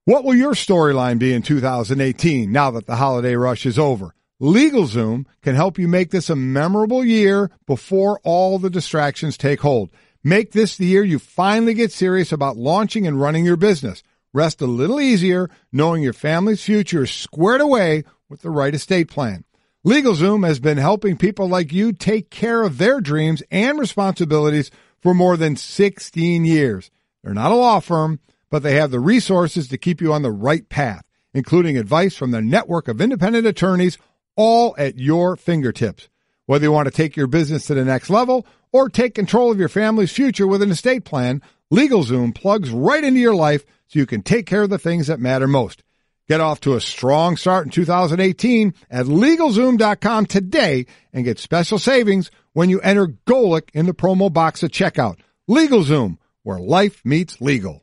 What will your storyline be in 2018 now that the holiday rush is over? LegalZoom can help you make this a memorable year before all the distractions take hold. Make this the year you finally get serious about launching and running your business. Rest a little easier knowing your family's future is squared away with the right estate plan. LegalZoom has been helping people like you take care of their dreams and responsibilities for more than 16 years. They're not a law firm, but they have the resources to keep you on the right path, including advice from their network of independent attorneys, all at your fingertips. Whether you want to take your business to the next level or take control of your family's future with an estate plan, LegalZoom plugs right into your life so you can take care of the things that matter most. Get off to a strong start in 2018 at LegalZoom.com today and get special savings when you enter Golic in the promo box at checkout. LegalZoom, where life meets legal.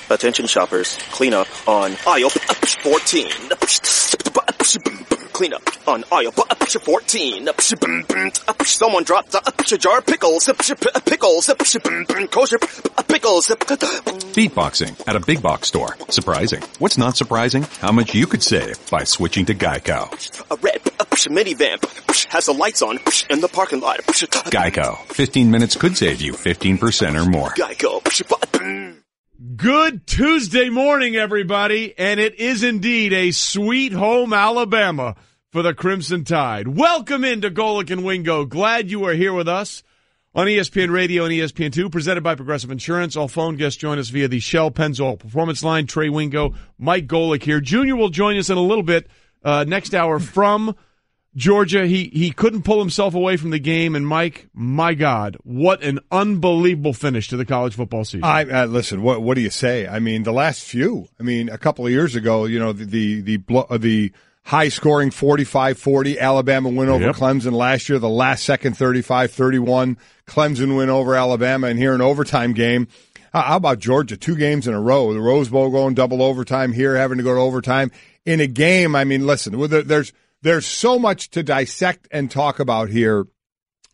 Attention shoppers, clean up on aisle 14. Clean up on aisle 14. Someone dropped a jar of pickles. Pickles. Kosher pickles. Beatboxing at a big box store. Surprising. What's not surprising? How much you could save by switching to Geico. A red minivan has the lights on in the parking lot. Geico. 15 minutes could save you 15% or more. Geico. Good Tuesday morning, everybody, and it is indeed a sweet home Alabama for the Crimson Tide. Welcome into Golic and Wingo. Glad you are here with us on ESPN Radio and ESPN2, presented by Progressive Insurance. All phone guests join us via the Shell Pennzoil Performance Line. Trey Wingo, Mike Golic here. Junior will join us in a little bit next hour from Georgia. He couldn't pull himself away from the game, and Mike, my God, what an unbelievable finish to the college football season. Listen, what do you say? I mean, the last few. I mean, a couple of years ago, you know, the high-scoring 45-40 Alabama win over Clemson last year. The last second 35-31 Clemson win over Alabama, and here an overtime game. How about Georgia? 2 games in a row. The Rose Bowl going double overtime, here having to go to overtime in a game. I mean, listen, there's so much to dissect and talk about here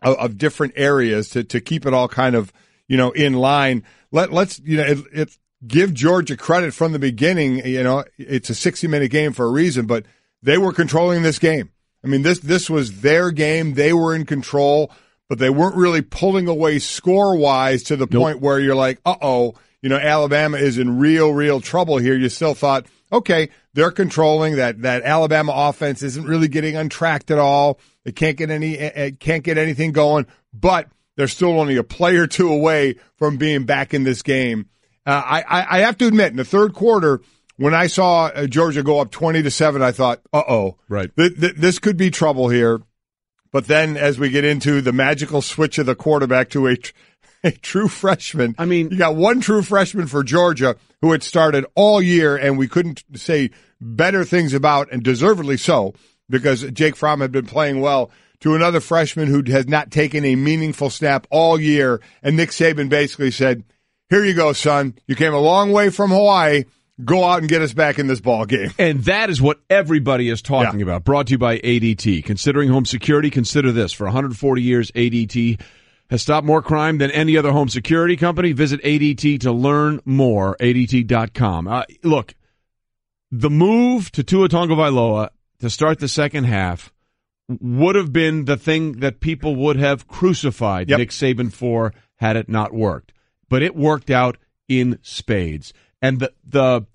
of different areas to keep it all kind of, you know, in line. Let's give Georgia credit from the beginning. You know, it's a 60-minute game for a reason, but they were controlling this game. I mean, this was their game. They were in control, but they weren't really pulling away score-wise to the point where you're like, uh-oh, you know, Alabama is in real trouble here. You still thought, okay, they're controlling that Alabama offense isn't really getting untracked at all. It can't get anything going, but they're still only a play or two away from being back in this game. I have to admit, in the third quarter, when I saw Georgia go up 20-7, I thought, uh-oh, right, this could be trouble here. But then as we get into the magical switch of the quarterback to a true freshman. I mean, you got one true freshman for Georgia who had started all year, and we couldn't say better things about, and deservedly so, because Jake Fromm had been playing well, to another freshman who has not taken a meaningful snap all year. And Nick Saban basically said, here you go, son. You came a long way from Hawaii. Go out and get us back in this ball game. And that is what everybody is talking about. Brought to you by ADT. Considering home security, consider this. For 140 years, ADT has stopped more crime than any other home security company. Visit ADT to learn more, ADT.com. Look, the move to Tua Tagovailoa to start the second half would have been the thing that people would have crucified Nick Saban for had it not worked. But it worked out in spades. And the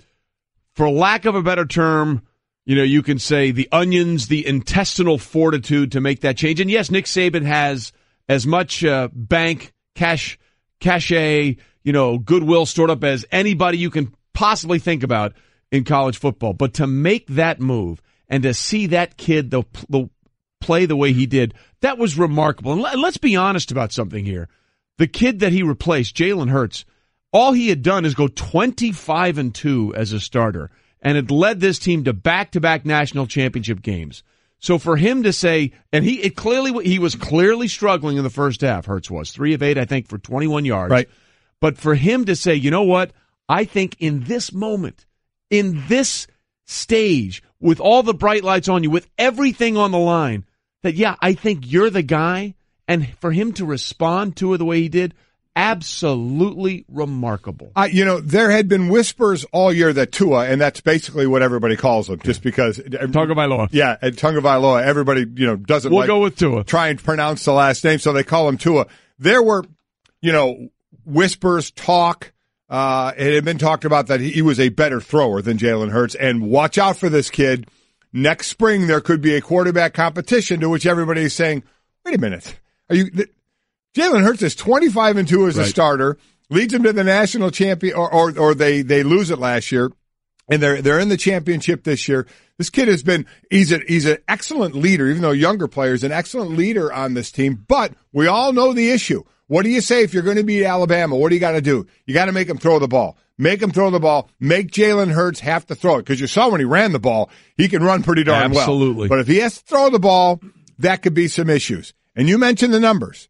for lack of a better term, you know, you can say the onions, the intestinal fortitude to make that change. And yes, Nick Saban has as much bank, cachet, you know, goodwill stored up as anybody you can possibly think about in college football. But to make that move and to see that kid play the way he did, that was remarkable. And let's be honest about something here. The kid that he replaced, Jalen Hurts, all he had done is go 25-2 as a starter, and it led this team to back-to-back national championship games. So for him to say, and he was clearly struggling in the first half, Hurts was 3 of 8, I think, for 21 yards. Right. But for him to say, you know what, I think in this moment, in this stage, with all the bright lights on you, with everything on the line, that, yeah, I think you're the guy, and for him to respond to it the way he did, absolutely remarkable. There had been whispers all year that Tua, and that's basically what everybody calls him, just because Tagovailoa. Yeah, and Tagovailoa. Everybody, doesn't. We'll go with Tua. Try and pronounce the last name, so they call him Tua. There were, whispers, talk. It had been talked about that he was a better thrower than Jalen Hurts, and watch out for this kid. Next spring, there could be a quarterback competition, to which everybody is saying, "Wait a minute, Jalen Hurts is 25-2 as a starter, leads them to the national champion, or they lose it last year, and they're in the championship this year. This kid he's an excellent leader, even though younger players, an excellent leader on this team. But we all know the issue. What do you say if you're going to beat Alabama? What do you got to do? You got to make him throw the ball. Make him throw the ball. Make Jalen Hurts have to throw it, because you saw when he ran the ball, he can run pretty darn well. Absolutely. But if he has to throw the ball, that could be some issues. And you mentioned the numbers.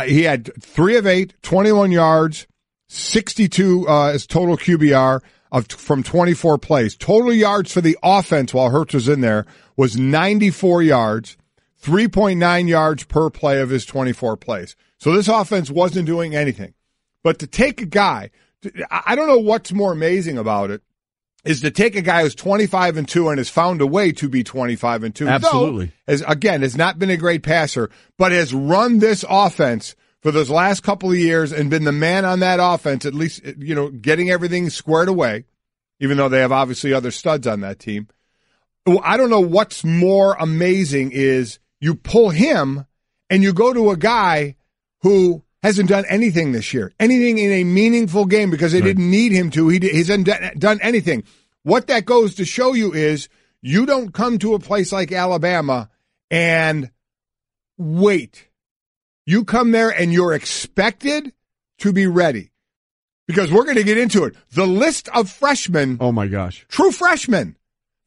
He had 3 of 8, 21 yards, 62 as total QBR from 24 plays. Total yards for the offense while Hurts was in there was 94 yards, 3.9 yards per play of his 24 plays. So this offense wasn't doing anything. But to take a guy, I don't know what's more amazing about it, is to take a guy who's 25-2 and has found a way to be 25-2. Absolutely. Has not been a great passer, but has run this offense for those last couple of years and been the man on that offense, at least, getting everything squared away, even though they have obviously other studs on that team. I don't know what's more amazing is you pull him and you go to a guy who hasn't done anything this year, anything in a meaningful game, because they didn't need him to. He hasn't done anything. What that goes to show you is you don't come to a place like Alabama and wait. You come there and you're expected to be ready, because we're going to get into it. The list of freshmen, oh my gosh, true freshmen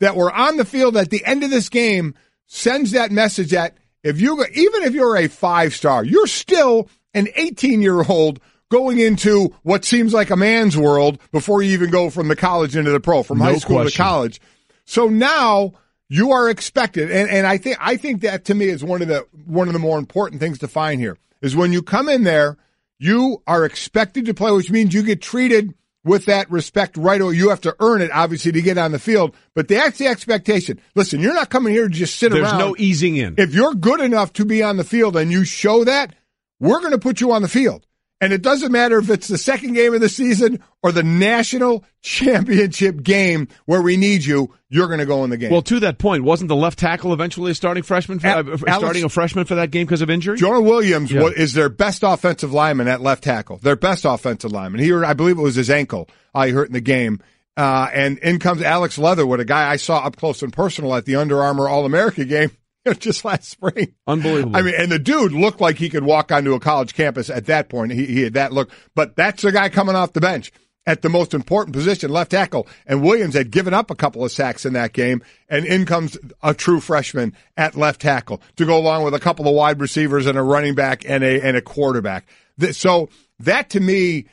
that were on the field at the end of this game sends that message that even if you're a 5-star, you're still an 18-year-old going into what seems like a man's world before you even go from the college into the pro, from high school to college. So now you are expected, and I think that to me is one of the more important things to find here, is when you come in there, you are expected to play, which means you get treated with that respect right away. You have to earn it, obviously, to get on the field, but that's the expectation. Listen, you're not coming here to just sit around. There's no easing in. If you're good enough to be on the field and you show that, we're going to put you on the field. And it doesn't matter if it's the second game of the season or the national championship game where we need you, you're going to go in the game. Well, to that point, wasn't the left tackle eventually a starting freshman starting a freshman for that game because of injury? Jonah Williams is their best offensive lineman at left tackle. Their best offensive lineman. I believe it was his ankle he hurt in the game. And in comes Alex Leatherwood, a guy I saw up close and personal at the Under Armour All-America game just last spring. Unbelievable. I mean, and the dude looked like he could walk onto a college campus at that point. He had that look. But that's the guy coming off the bench at the most important position, left tackle. And Williams had given up a couple of sacks in that game. And in comes a true freshman at left tackle to go along with a couple of wide receivers and a running back and a quarterback. So that, to me,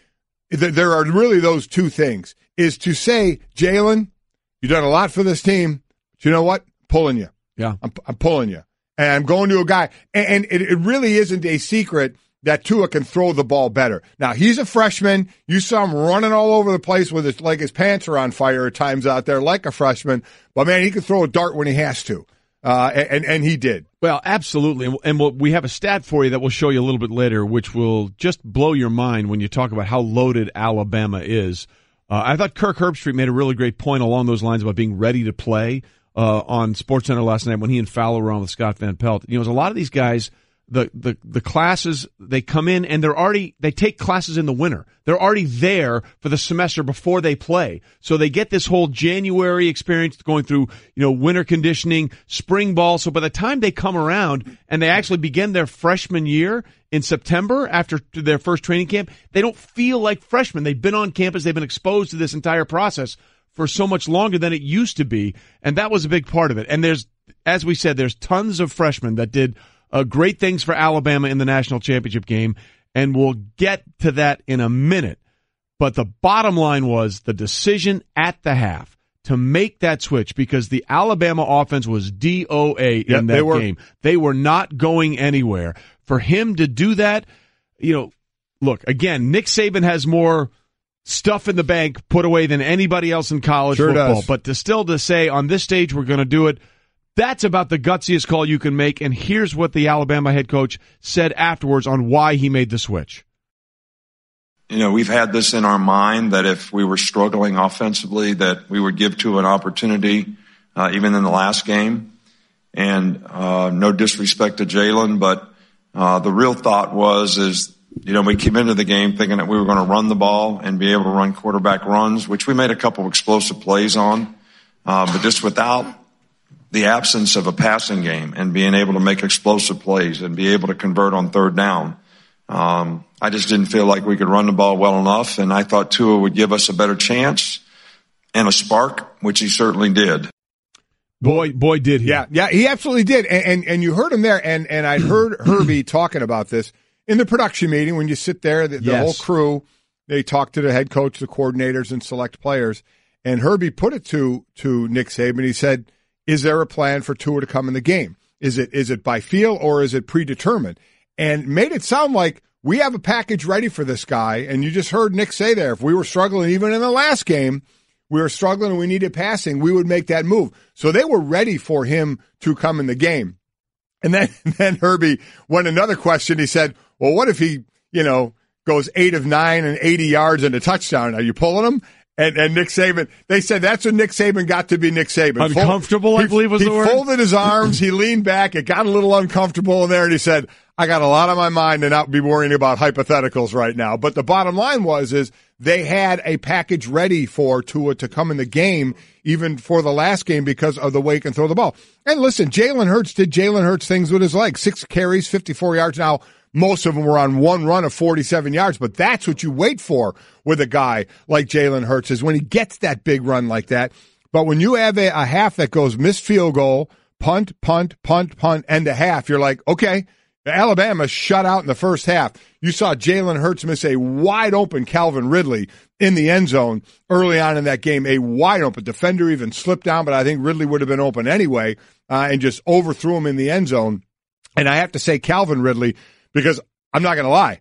there are really those two things, is to say, Jalen, you've done a lot for this team, but you know what? Pulling you. Yeah, I'm pulling you. And I'm going to a guy. And it really isn't a secret that Tua can throw the ball better. Now, he's a freshman. You saw him running all over the place with his pants are on fire at times out there like a freshman. But, man, he can throw a dart when he has to. And he did. Well, absolutely. And we have a stat for you that we'll show you a little bit later, which will just blow your mind when you talk about how loaded Alabama is. I thought Kirk Herbstreit made a really great point along those lines about being ready to play. On SportsCenter last night when he and Fowler were on with Scott Van Pelt. There's a lot of these guys, the classes, they come in and they take classes in the winter. They're already there for the semester before they play. So they get this whole January experience going through, winter conditioning, spring ball. So by the time they come around and they actually begin their freshman year in September after their first training camp, they don't feel like freshmen. They've been on campus. They've been exposed to this entire process for so much longer than it used to be, and that was a big part of it. And as we said, there's tons of freshmen that did great things for Alabama in the national championship game, and we'll get to that in a minute. But the bottom line was the decision at the half to make that switch, because the Alabama offense was DOA in that game. They were not going anywhere. For him to do that, look, again, Nick Saban has more stuff in the bank put away than anybody else in college football. Does. But to say on this stage we're going to do it, that's about the gutsiest call you can make. And here's what the Alabama head coach said afterwards on why he made the switch. We've had this in our mind that if we were struggling offensively, that we would give to an opportunity, even in the last game. And no disrespect to Jalen, but the real thought is we came into the game thinking that we were going to run the ball and be able to run quarterback runs, which we made a couple of explosive plays on. But just without the absence of a passing game and being able to make explosive plays and be able to convert on third down, I just didn't feel like we could run the ball well enough, and I thought Tua would give us a better chance and a spark, which he certainly did. Boy, did he. Yeah, he absolutely did. And you heard him there, and I heard Herbie talking about this in the production meeting when you sit there, the whole crew, they talk to the head coach, the coordinators, and select players. And Herbie put it to Nick Saban. He said, is there a plan for Tua to come in the game? Is it by feel or is it predetermined? And made it sound like we have a package ready for this guy. And you just heard Nick say there, if we were struggling even in the last game, we were struggling and we needed passing, we would make that move. So they were ready for him to come in the game. And then Herbie went another question. He said, well, what if he, goes 8 of 9 and 80 yards and a touchdown? Are you pulling him? And Nick Saban, they said that's when Nick Saban got to be Nick Saban. Uncomfortable, I believe was the word. He folded his arms, he leaned back, it got a little uncomfortable in there, and he said, I got a lot on my mind to not be worrying about hypotheticals right now. But the bottom line is they had a package ready for Tua to come in the game, even for the last game, because of the way he can throw the ball. And listen, Jalen Hurts did Jalen Hurts things with his legs. 6 carries, 54 yards. Now, most of them were on one run of 47 yards, but that's what you wait for with a guy like Jalen Hurts, is when he gets that big run like that. But when you have a half that goes missed field goal, punt, and a half, you're like, okay, Alabama shut out in the first half. You saw Jalen Hurts miss a wide-open Calvin Ridley in the end zone early on in that game, a wide-open defender even slipped down, but I think Ridley would have been open anyway, and just overthrew him in the end zone. And I have to say Calvin Ridley, because I'm not going to lie,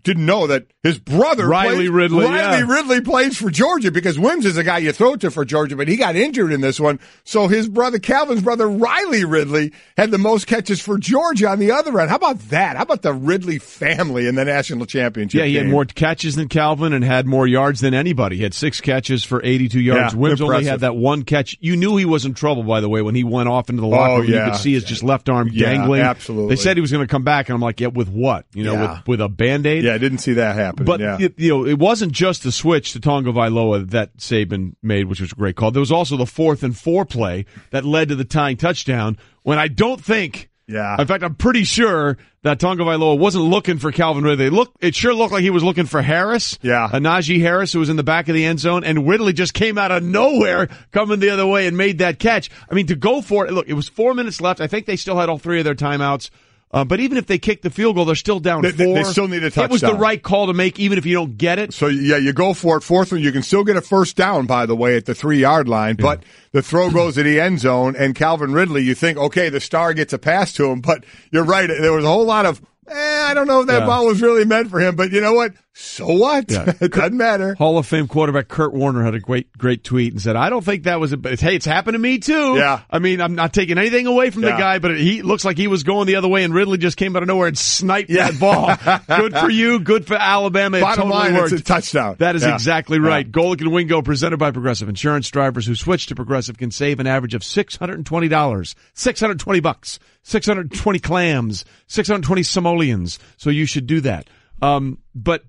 didn't know that his brother Riley Ridley plays for Georgia, because Wims is a guy you throw to for Georgia, but he got injured in this one. So his brother, Calvin's brother, Riley Ridley, had the most catches for Georgia on the other end. How about that? How about the Ridley family in the national championship game? Had more catches than Calvin and had more yards than anybody. He had 6 catches for 82 yards. Yeah, Wims only had that 1 catch. You knew he was in trouble, by the way, when he went off into the locker room. You could see his just left arm dangling. Absolutely. They said he was going to come back, and I'm like, with what? With a Band-Aid? Yeah, I didn't see that happen. But it wasn't just the switch to Tonga Vailoa that Saban made, which was a great call. There was also the 4th and 4 play that led to the tying touchdown, when I don't think, in fact, I'm pretty sure that Tonga Vailoa wasn't looking for Calvin Ridley. It sure looked like he was looking for Harris. Yeah. Najee Harris, who was in the back of the end zone, and Ridley just came out of nowhere coming the other way and made that catch. I mean, to go for it, look, it was 4 minutes left. I think they still had all 3 of their timeouts. But even if they kick the field goal, they're still down 4. They still need a touchdown. It was the right call to make, even if you don't get it. So, you go for it. 4th one, you can still get a first down, by the way, at the 3-yard line. Yeah. But the throw goes to the end zone, and Calvin Ridley, you think, okay, the star gets a pass to him. But you're right. There was a whole lot of, I don't know if that ball was really meant for him. But you know what? So what? Yeah. It doesn't matter. Hall of Fame quarterback Kurt Warner had a great tweet and said, I don't think that was hey, it's happened to me too. Yeah. I mean, I'm not taking anything away from the guy, but he looks like he was going the other way, and Ridley just came out of nowhere and sniped that ball. Good for you. Good for Alabama. Bottom line, worked. It's a touchdown. That is exactly right. Golic and Wingo, presented by Progressive Insurance. Drivers who switch to Progressive can save an average of $620. $620. 620 clams. 620 simoleons. So you should do that. But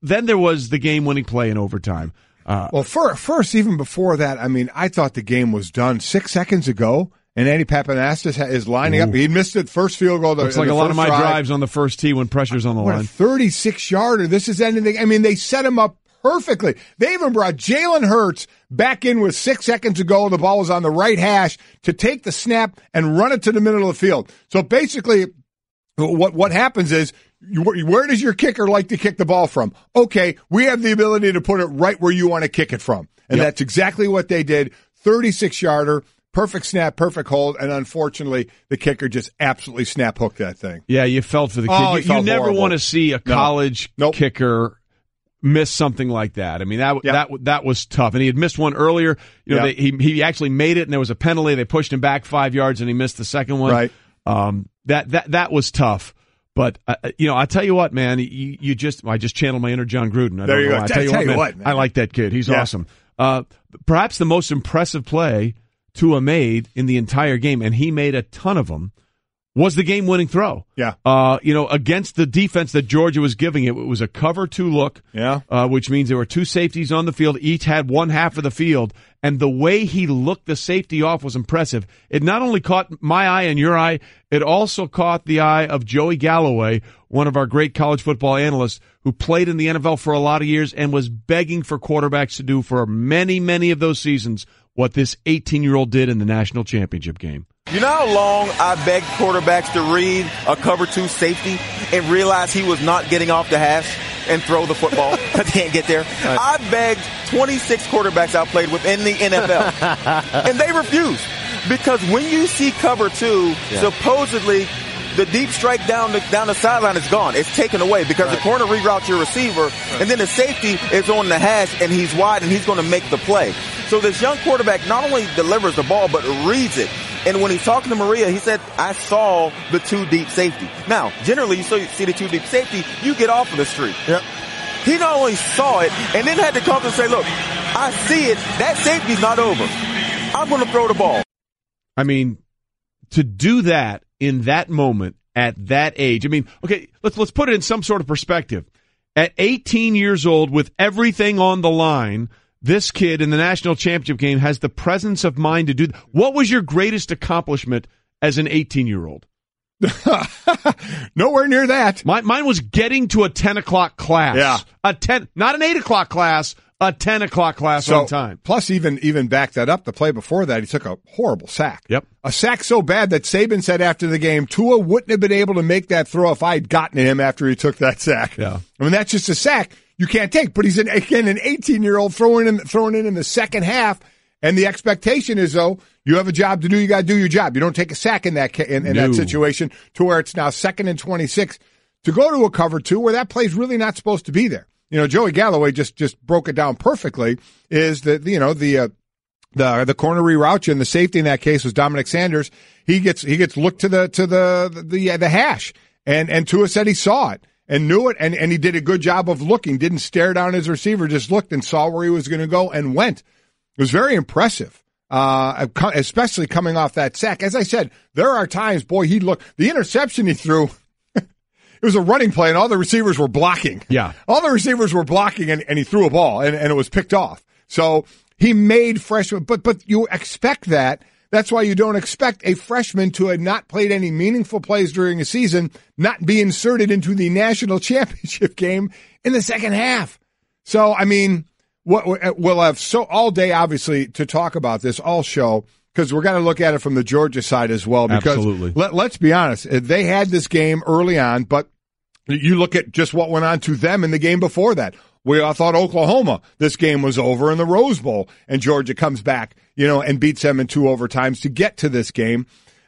then there was the game-winning play in overtime. Well, first, even before that, I mean, I thought the game was done 6 seconds ago, and Andy Pappanastis is lining up. He missed it first field goal. Looks like a lot of my drives on the first tee when pressure's on the line. A 36-yarder. This is anything. I mean, they set him up perfectly. They even brought Jalen Hurts back in with 6 seconds to go. The ball was on the right hash to take the snap and run it to the middle of the field. So basically, what happens is, where does your kicker like to kick the ball from? Okay, we have the ability to put it right where you want to kick it from. And that's exactly what they did. 36-yarder. perfect snap, perfect hold, and unfortunately, the kicker just absolutely snap hooked that thing. Yeah, you felt for the kid. Oh, you never want to see a college kicker miss something like that. I mean, that was tough. And he had missed one earlier. You know, he actually made it, and there was a penalty. They pushed him back 5 yards, and he missed the second one. Right. That was tough. But I tell you what, man, I just channeled my inner John Gruden. There you go. I tell you what, man, I like that kid. He's awesome. Perhaps the most impressive play Tua made in the entire game, and he made a ton of them, was the game-winning throw. Yeah. Against the defense that Georgia was giving it was a cover 2 look. Yeah. Which means there were 2 safeties on the field. Each had one half of the field. And the way he looked the safety off was impressive. It not only caught my eye and your eye, it also caught the eye of Joey Galloway, one of our great college football analysts who played in the NFL for a lot of years and was begging for quarterbacks to do for many, many of those seasons what this 18-year-old did in the national championship game. You know how long I begged quarterbacks to read a cover 2 safety and realize he was not getting off the hash and throw the football because he can't get there? Right. I begged 26 quarterbacks I played with in the NFL, and they refused. Because when you see cover 2, supposedly the deep strike down the sideline is gone. It's taken away because the corner reroutes your receiver, and then the safety is on the hash, and he's wide, and he's going to make the play. So this young quarterback not only delivers the ball, but reads it. And when he's talking to Maria, he said, I saw the 2 deep safety. Now, generally, you see the 2 deep safety, you get off of the street. Yep. He not only saw it, and then had to come and say, look, I see it. That safety's not over. I'm going to throw the ball. I mean, to do that in that moment at that age, I mean, okay, let's put it in some sort of perspective. At 18 years old, with everything on the line, this kid in the national championship game has the presence of mind to do that. What was your greatest accomplishment as an 18-year-old? Nowhere near that. Mine was getting to a 10 o'clock class. Yeah. Not an 8 o'clock class, a 10 o'clock class on time. Plus, even back that up, the play before that, he took a horrible sack. Yep. A sack so bad that Saban said after the game, Tua wouldn't have been able to make that throw if I had gotten to him after he took that sack. Yeah. I mean, that's just a sack you can't take. But he's an 18-year-old throwing in the second half, and the expectation is, though, you have a job to do. You got to do your job. You don't take a sack in that that situation to where it's now 2nd and 26 to go to a cover 2 where that play's really not supposed to be there. You know, Joey Galloway just broke it down perfectly. Is that the corner reroute you, and the safety in that case was Dominic Sanders. He gets looked to the hash, and Tua said he saw it and knew it, and he did a good job of looking. Didn't stare down his receiver, just looked and saw where he was going to go and went. It was very impressive, especially coming off that sack. As I said, there are times, boy, the interception he threw. It was a running play, and all the receivers were blocking. Yeah. All the receivers were blocking, and he threw a ball, and it was picked off. So he made freshman, but you expect that. That's why you don't expect a freshman to have not played any meaningful plays during a season, not be inserted into the national championship game in the second half. So, I mean, we'll have all day, obviously, to talk about this all show, because we're going to look at it from the Georgia side as well. Because absolutely. Let's be honest, they had this game early on, but you look at just what went on to them in the game before that. We all thought Oklahoma, this game was over in the Rose Bowl, and Georgia comes back, and beats them in 2 overtimes to get to this game.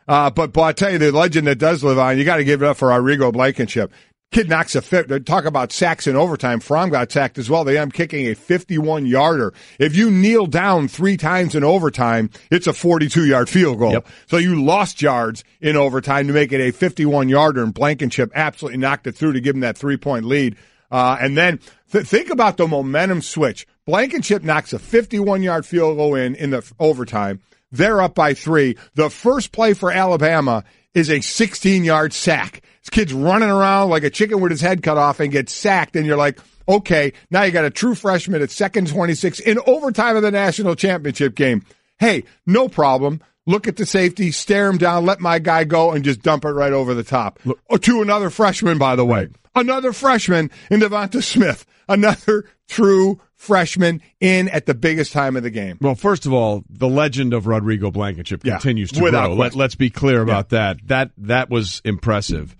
But I tell you, the legend that does live on, you got to give it up for Rodrigo Blankenship. Kid knocks a talk about sacks in overtime. Fromm got sacked as well. They end up kicking a 51-yarder. If you kneel down 3 times in overtime, it's a 42-yard field goal. Yep. So you lost yards in overtime to make it a 51-yarder, and Blankenship absolutely knocked it through to give him that 3-point lead. And then think about the momentum switch. Blankenship knocks a 51-yard field goal in the overtime. They're up by 3. The first play for Alabama is a 16-yard sack. This kid's running around like a chicken with his head cut off and gets sacked, and you're like, okay, now you got a true freshman at 2nd 26 in overtime of the national championship game. Hey, no problem. Look at the safety, stare him down, let my guy go, and just dump it right over the top. To another freshman, by the way. Another freshman in Devonta Smith. Another true freshman in at the biggest time of the game. Well, first of all, the legend of Rodrigo Blankenship continues to grow. Let's be clear about that. That was impressive.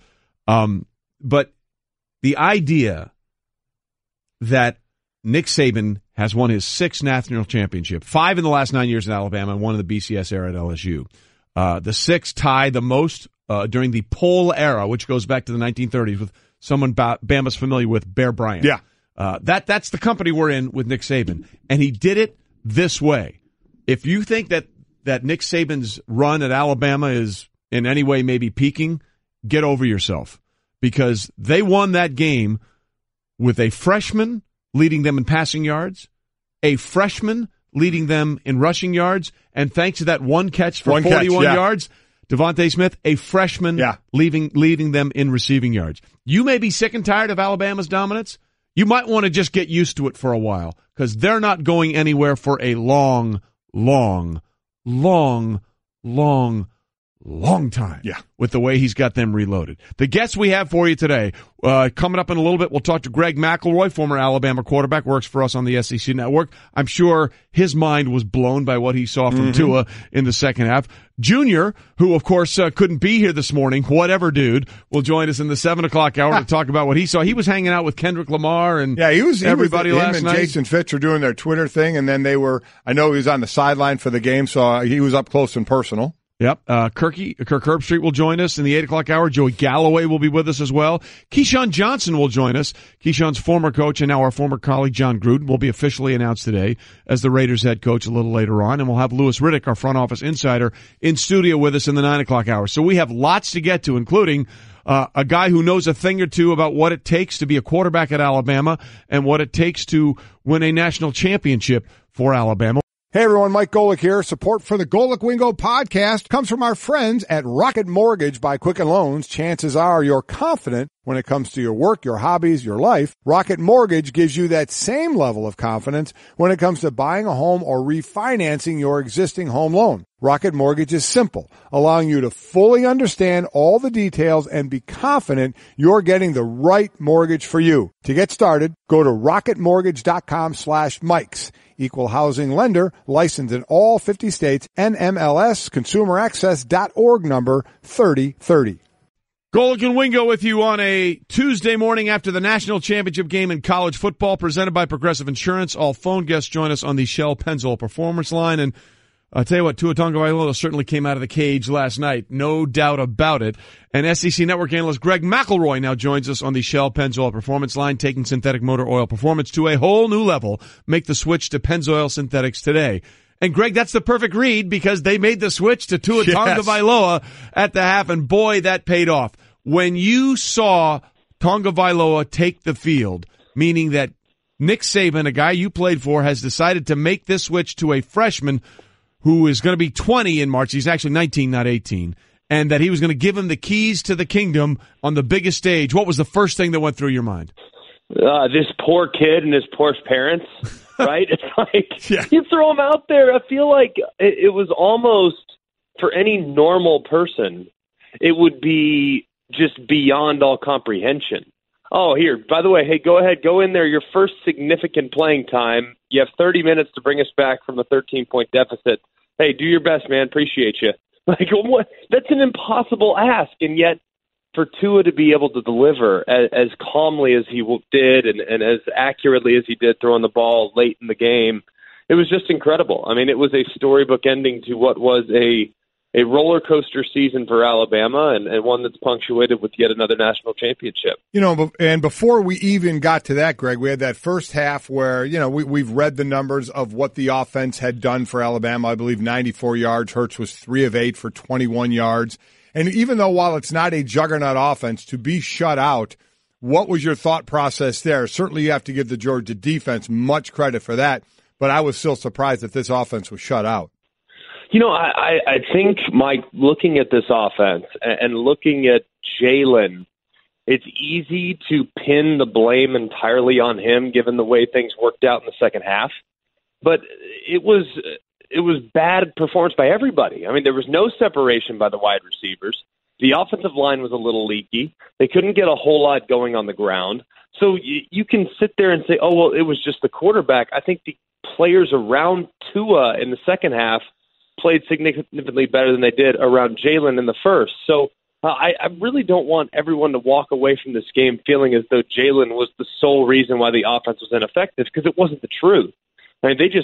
But the idea that Nick Saban has won his 6th national championship, 5 in the last 9 years in Alabama and 1 in the BCS era at LSU. The 6 tie the most during the Pole era, which goes back to the 1930s with someone Bama's familiar with, Bear Bryant. Yeah. That's the company we're in with Nick Saban. And he did it this way. If you think that Nick Saban's run at Alabama is in any way maybe peaking, get over yourself. Because they won that game with a freshman leading them in passing yards, a freshman leading them in rushing yards, and thanks to that one catch for 41 yards, Devontae Smith, a freshman leading them in receiving yards. You may be sick and tired of Alabama's dominance. You might want to just get used to it for a while because they're not going anywhere for a long time with the way he's got them reloaded. The guests we have for you today, coming up in a little bit, we'll talk to Greg McElroy, former Alabama quarterback, works for us on the SEC Network. I'm sure his mind was blown by what he saw from Tua in the second half. Junior, who, of course, couldn't be here this morning, whatever dude, will join us in the 7 o'clock hour to talk about what he saw. He was hanging out with Kendrick Lamar and everybody last night. Jason Fitz were doing their Twitter thing, and then I know he was on the sideline for the game, so he was up close and personal. Yep. Kirk Herbstreit will join us in the 8 o'clock hour. Joey Galloway will be with us as well. Keyshawn Johnson will join us. Keyshawn's former coach and now our former colleague John Gruden will be officially announced today as the Raiders head coach a little later on. And we'll have Louis Riddick, our front office insider, in studio with us in the 9 o'clock hour. So we have lots to get to, including a guy who knows a thing or two about what it takes to be a quarterback at Alabama and what it takes to win a national championship for Alabama. Hey everyone, Mike Golic here. Support for the Golic Wingo podcast comes from our friends at Rocket Mortgage by Quicken Loans. Chances are you're confident when it comes to your work, your hobbies, your life. Rocket Mortgage gives you that same level of confidence when it comes to buying a home or refinancing your existing home loan. Rocket Mortgage is simple, allowing you to fully understand all the details and be confident you're getting the right mortgage for you. To get started, go to rocketmortgage.com/Mikes. Equal housing lender, licensed in all 50 states, NMLS, consumeraccess.org number 3030. Golic and Wingo with you on a Tuesday morning after the national championship game in college football presented by Progressive Insurance. All phone guests join us on the Shell Pennzoil Performance Line. And I'll tell you what, Tua Tagovailoa certainly came out of the cage last night. No doubt about it. And SEC Network analyst Greg McElroy now joins us on the Shell Pennzoil Performance Line, taking synthetic motor oil performance to a whole new level. Make the switch to Pennzoil Synthetics today. And Greg, that's the perfect read because they made the switch to Tua Tagovailoa at the half, and boy, that paid off. When you saw Tagovailoa take the field, meaning that Nick Saban, a guy you played for, has decided to make this switch to a freshman who is going to be 20 in March. He's actually 19, not 18. And that he was going to give him the keys to the kingdom on the biggest stage. What was the first thing that went through your mind? This poor kid and his poor parents, right? It's like, you throw him out there. I feel like it was almost, for any normal person, it would be just beyond all comprehension. Oh, here, by the way, hey, go ahead, go in there. Your first significant playing time. You have 30 minutes to bring us back from a 13-point deficit. Hey, do your best, man. Appreciate you. Like, what? That's an impossible ask, and yet for Tua to be able to deliver as calmly as he did and as accurately as he did throwing the ball late in the game, it was just incredible. I mean, it was a storybook ending to what was a roller coaster season for Alabama and one that's punctuated with yet another national championship. You know, and before we even got to that, Greg, we had that first half where, you know, we've read the numbers of what the offense had done for Alabama. I believe 94 yards. Hurts was 3 of 8 for 21 yards. And even though while it's not a juggernaut offense, to be shut out, what was your thought process there? Certainly you have to give the Georgia defense much credit for that, but I was still surprised that this offense was shut out. You know, I think, Mike, looking at this offense and looking at Jalen, it's easy to pin the blame entirely on him given the way things worked out in the second half. But it was bad performance by everybody. I mean, there was no separation by the wide receivers. The offensive line was a little leaky. They couldn't get a whole lot going on the ground. So you can sit there and say, oh, well, it was just the quarterback. I think the players around Tua in the second half played significantly better than they did around Jalen in the first. So I really don't want everyone to walk away from this game feeling as though Jalen was the sole reason why the offense was ineffective, because it wasn't the truth. I mean,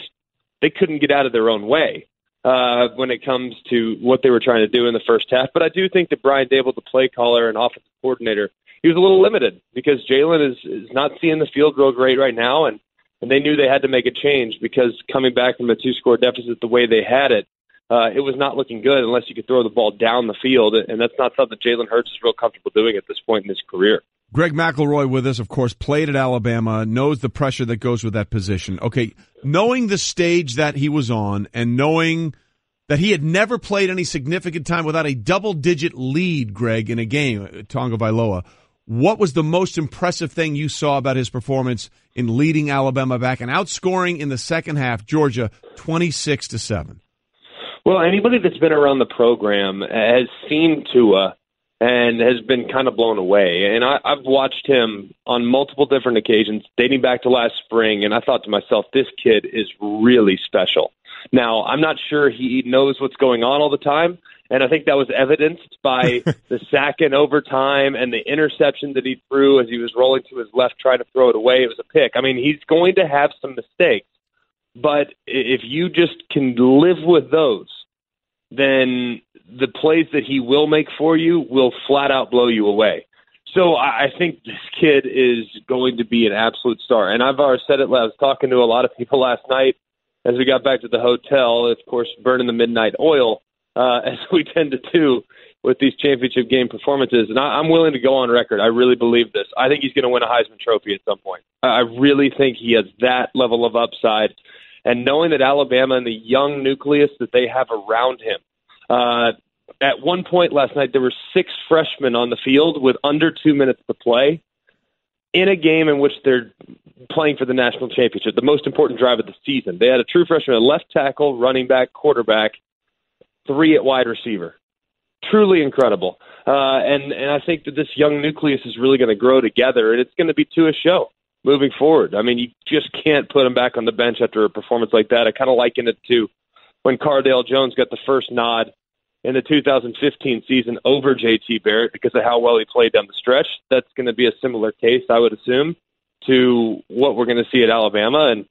they couldn't get out of their own way when it comes to what they were trying to do in the first half. But I do think that Brian Dable, the play caller and offensive coordinator, he was a little limited because Jalen is not seeing the field real great right now, and they knew they had to make a change because coming back from a 2-score deficit the way they had it, it was not looking good unless you could throw the ball down the field, and that's not something Jalen Hurts is real comfortable doing at this point in his career. Greg McElroy with us, of course, played at Alabama, knows the pressure that goes with that position. Okay, knowing the stage that he was on and knowing that he had never played any significant time without a double-digit lead, Greg, in a game, Tagovailoa, what was the most impressive thing you saw about his performance in leading Alabama back and outscoring in the second half Georgia 26-7? Well, anybody that's been around the program has seen Tua and has been kind of blown away. And I've watched him on multiple different occasions dating back to last spring, and I thought to myself, this kid is really special. Now, I'm not sure he knows what's going on all the time, and I think that was evidenced by the sack in overtime and the interception that he threw as he was rolling to his left trying to throw it away. It was a pick. I mean, he's going to have some mistakes, but if you just can live with those, then the plays that he will make for you will flat out blow you away. So I think this kid is going to be an absolute star. And I've already said it. I was talking to a lot of people last night as we got back to the hotel, of course, burning the midnight oil, as we tend to do with these championship game performances. And I'm willing to go on record. I really believe this. I think he's going to win a Heisman Trophy at some point. I really think he has that level of upside. And knowing that Alabama and the young nucleus that they have around him, at one point last night, there were 6 freshmen on the field with under 2 minutes to play in a game in which they're playing for the national championship, the most important drive of the season. They had a true freshman at left tackle, running back, quarterback, 3 at wide receiver. Truly incredible. And I think that this young nucleus is really going to grow together, and it's going to be to a show moving forward. I mean, you just can't put him back on the bench after a performance like that. I kind of liken it to when Cardale Jones got the first nod in the 2015 season over J.T. Barrett because of how well he played down the stretch. That's going to be a similar case, I would assume, to what we're going to see at Alabama. And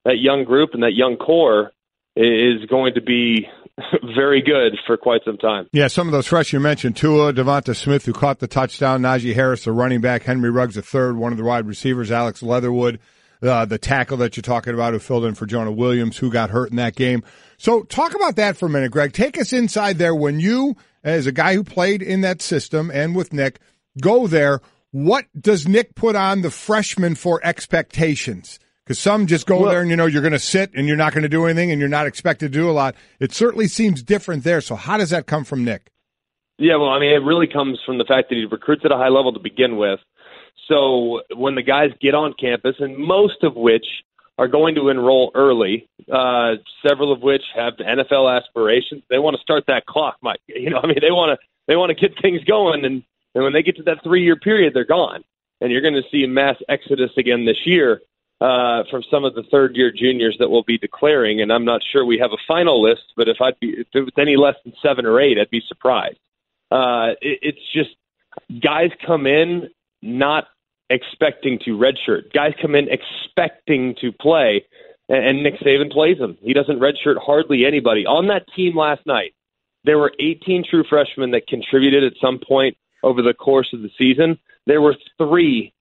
that young group and that young core is going to be very good for quite some time. Yeah, some of those fresh you mentioned, Tua, Devonta Smith, who caught the touchdown, Najee Harris, the running back, Henry Ruggs, the third, one of the wide receivers, Alex Leatherwood, the tackle that you're talking about who filled in for Jonah Williams, who got hurt in that game. So talk about that for a minute, Greg. Take us inside there. When you, as a guy who played in that system and with Nick, go there, what does Nick put on the freshmen for expectations? Because some just go there and, you're going to sit and you're not going to do anything and you're not expected to do a lot. It certainly seems different there. So how does that come from Nick? Yeah, well, I mean, it really comes from the fact that he recruits at a high level to begin with. So when the guys get on campus, and most of which are going to enroll early, several of which have NFL aspirations, they want to start that clock, Mike. They want to get things going, and when they get to that 3-year period, they're gone. And you're going to see a mass exodus again this year from some of the third-year juniors that will be declaring. And I'm not sure we have a final list, but if it was any less than 7 or 8, I'd be surprised. It's just guys come in not expecting to redshirt. Guys come in expecting to play, and Nick Saban plays them. He doesn't redshirt hardly anybody. On that team last night, there were 18 true freshmen that contributed at some point over the course of the season. There were three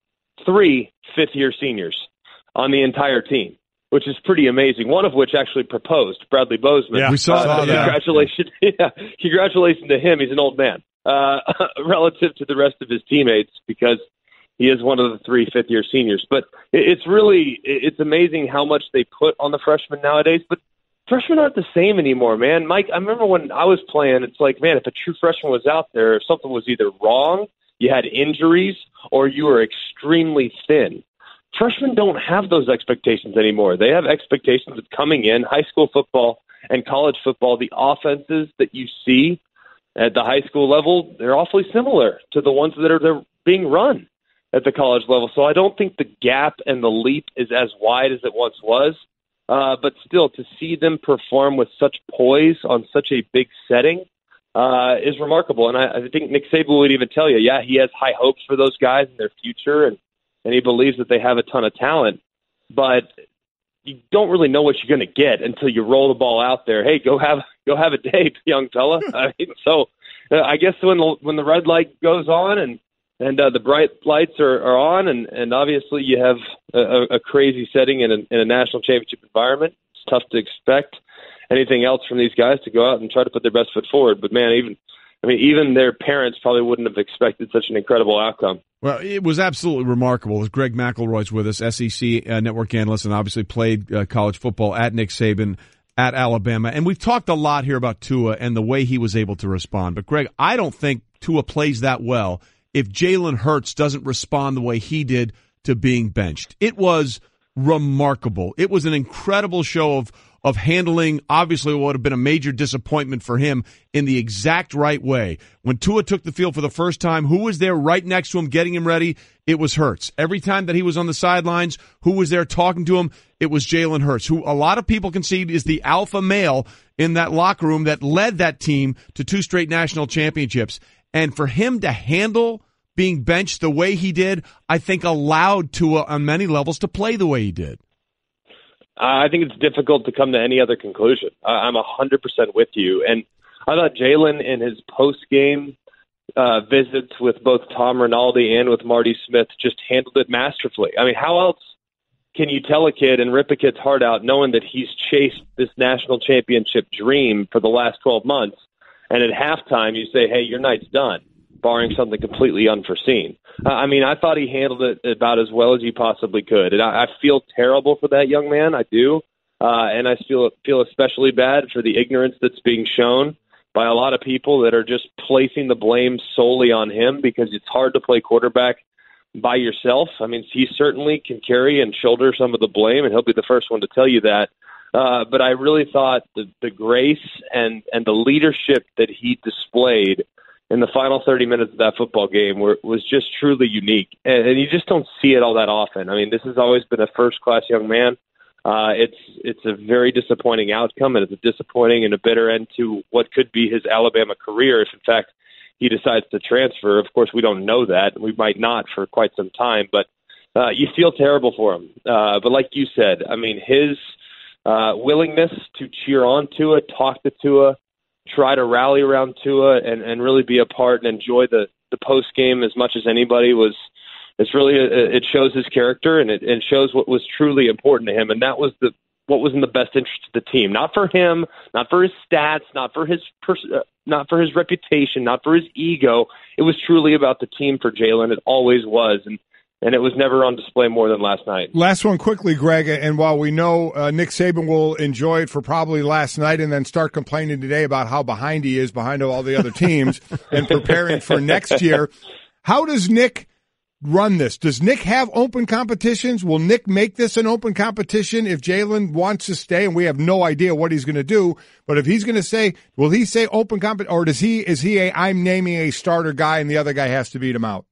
fifth-year seniors on the entire team, which is pretty amazing. One of which actually proposed, Bradley Bozeman. Yeah, we saw that. Congratulations. Congratulations to him. He's an old man relative to the rest of his teammates because he is one of the 3 fifth-year seniors. But it's amazing how much they put on the freshmen nowadays. But freshmen aren't the same anymore, man. Mike, I remember when I was playing, it's like, man, if a true freshman was out there, something was either wrong, you had injuries, or you were extremely thin. Freshmen don't have those expectations anymore. They have expectations of coming in, high school football and college football. The offenses that you see at the high school level, they're awfully similar to the ones that are being run at the college level. So I don't think the gap and the leap is as wide as it once was. But still, to see them perform with such poise on such a big setting is remarkable. And I think Nick Saban would even tell you, yeah, he has high hopes for those guys and their future, and he believes that they have a ton of talent. But you don't really know what you're going to get until you roll the ball out there. Hey, go have a day, young fella. I mean, so I guess when the red light goes on and the bright lights are on, and obviously you have a crazy setting in a national championship environment, it's tough to expect anything else from these guys to go out and try to put their best foot forward. But man, even their parents probably wouldn't have expected such an incredible outcome. Well, it was absolutely remarkable. Greg McElroy's with us, SEC network analyst, and obviously played college football at Nick Saban at Alabama. And we've talked a lot here about Tua and the way he was able to respond. But, Greg, I don't think Tua plays that well if Jalen Hurts doesn't respond the way he did to being benched. It was remarkable. It was an incredible show of handling, obviously, what would have been a major disappointment for him in the exact right way. When Tua took the field for the first time, who was there right next to him getting him ready? It was Hurts. Every time that he was on the sidelines, who was there talking to him? It was Jalen Hurts, who a lot of people concede is the alpha male in that locker room that led that team to 2 straight national championships. And for him to handle being benched the way he did, I think allowed Tua on many levels to play the way he did. I think it's difficult to come to any other conclusion. I'm 100% with you. And I thought Jalen in his post-game visits with both Tom Rinaldi and with Marty Smith just handled it masterfully. I mean, how else can you tell a kid and rip a kid's heart out knowing that he's chased this national championship dream for the last 12 months, and at halftime you say, hey, your night's done, barring something completely unforeseen. I mean, I thought he handled it about as well as he possibly could. And I feel terrible for that young man. I do. And I feel especially bad for the ignorance that's being shown by a lot of people that are just placing the blame solely on him, because it's hard to play quarterback by yourself. I mean, he certainly can carry and shoulder some of the blame, and he'll be the first one to tell you that. But I really thought the grace and the leadership that he displayed in the final 30 minutes of that football game was just truly unique. And you just don't see it all that often. I mean, this has always been a first-class young man. It's a very disappointing outcome, and it's a disappointing and a bitter end to what could be his Alabama career if, in fact, he decides to transfer. Of course, we don't know that. We might not for quite some time, but you feel terrible for him. But like you said, I mean, his willingness to cheer on Tua, talk to Tua, try to rally around Tua and really be a part and enjoy the post game as much as anybody it shows his character, and it shows what was truly important to him. And that was what was in the best interest of the team, not for him, not for his stats, not for his reputation, not for his ego. It was truly about the team for Jalen. It always was. And it was never on display more than last night. Last one quickly, Greg, and while we know Nick Saban will enjoy it for probably last night and then start complaining today about how behind he is behind all the other teams and preparing for next year, how does Nick run this? Does Nick have open competitions? Will Nick make this an open competition if Jalen wants to stay? And we have no idea what he's going to do. But if he's going to say, will he say open competition, or is he I'm naming a starter guy and the other guy has to beat him out?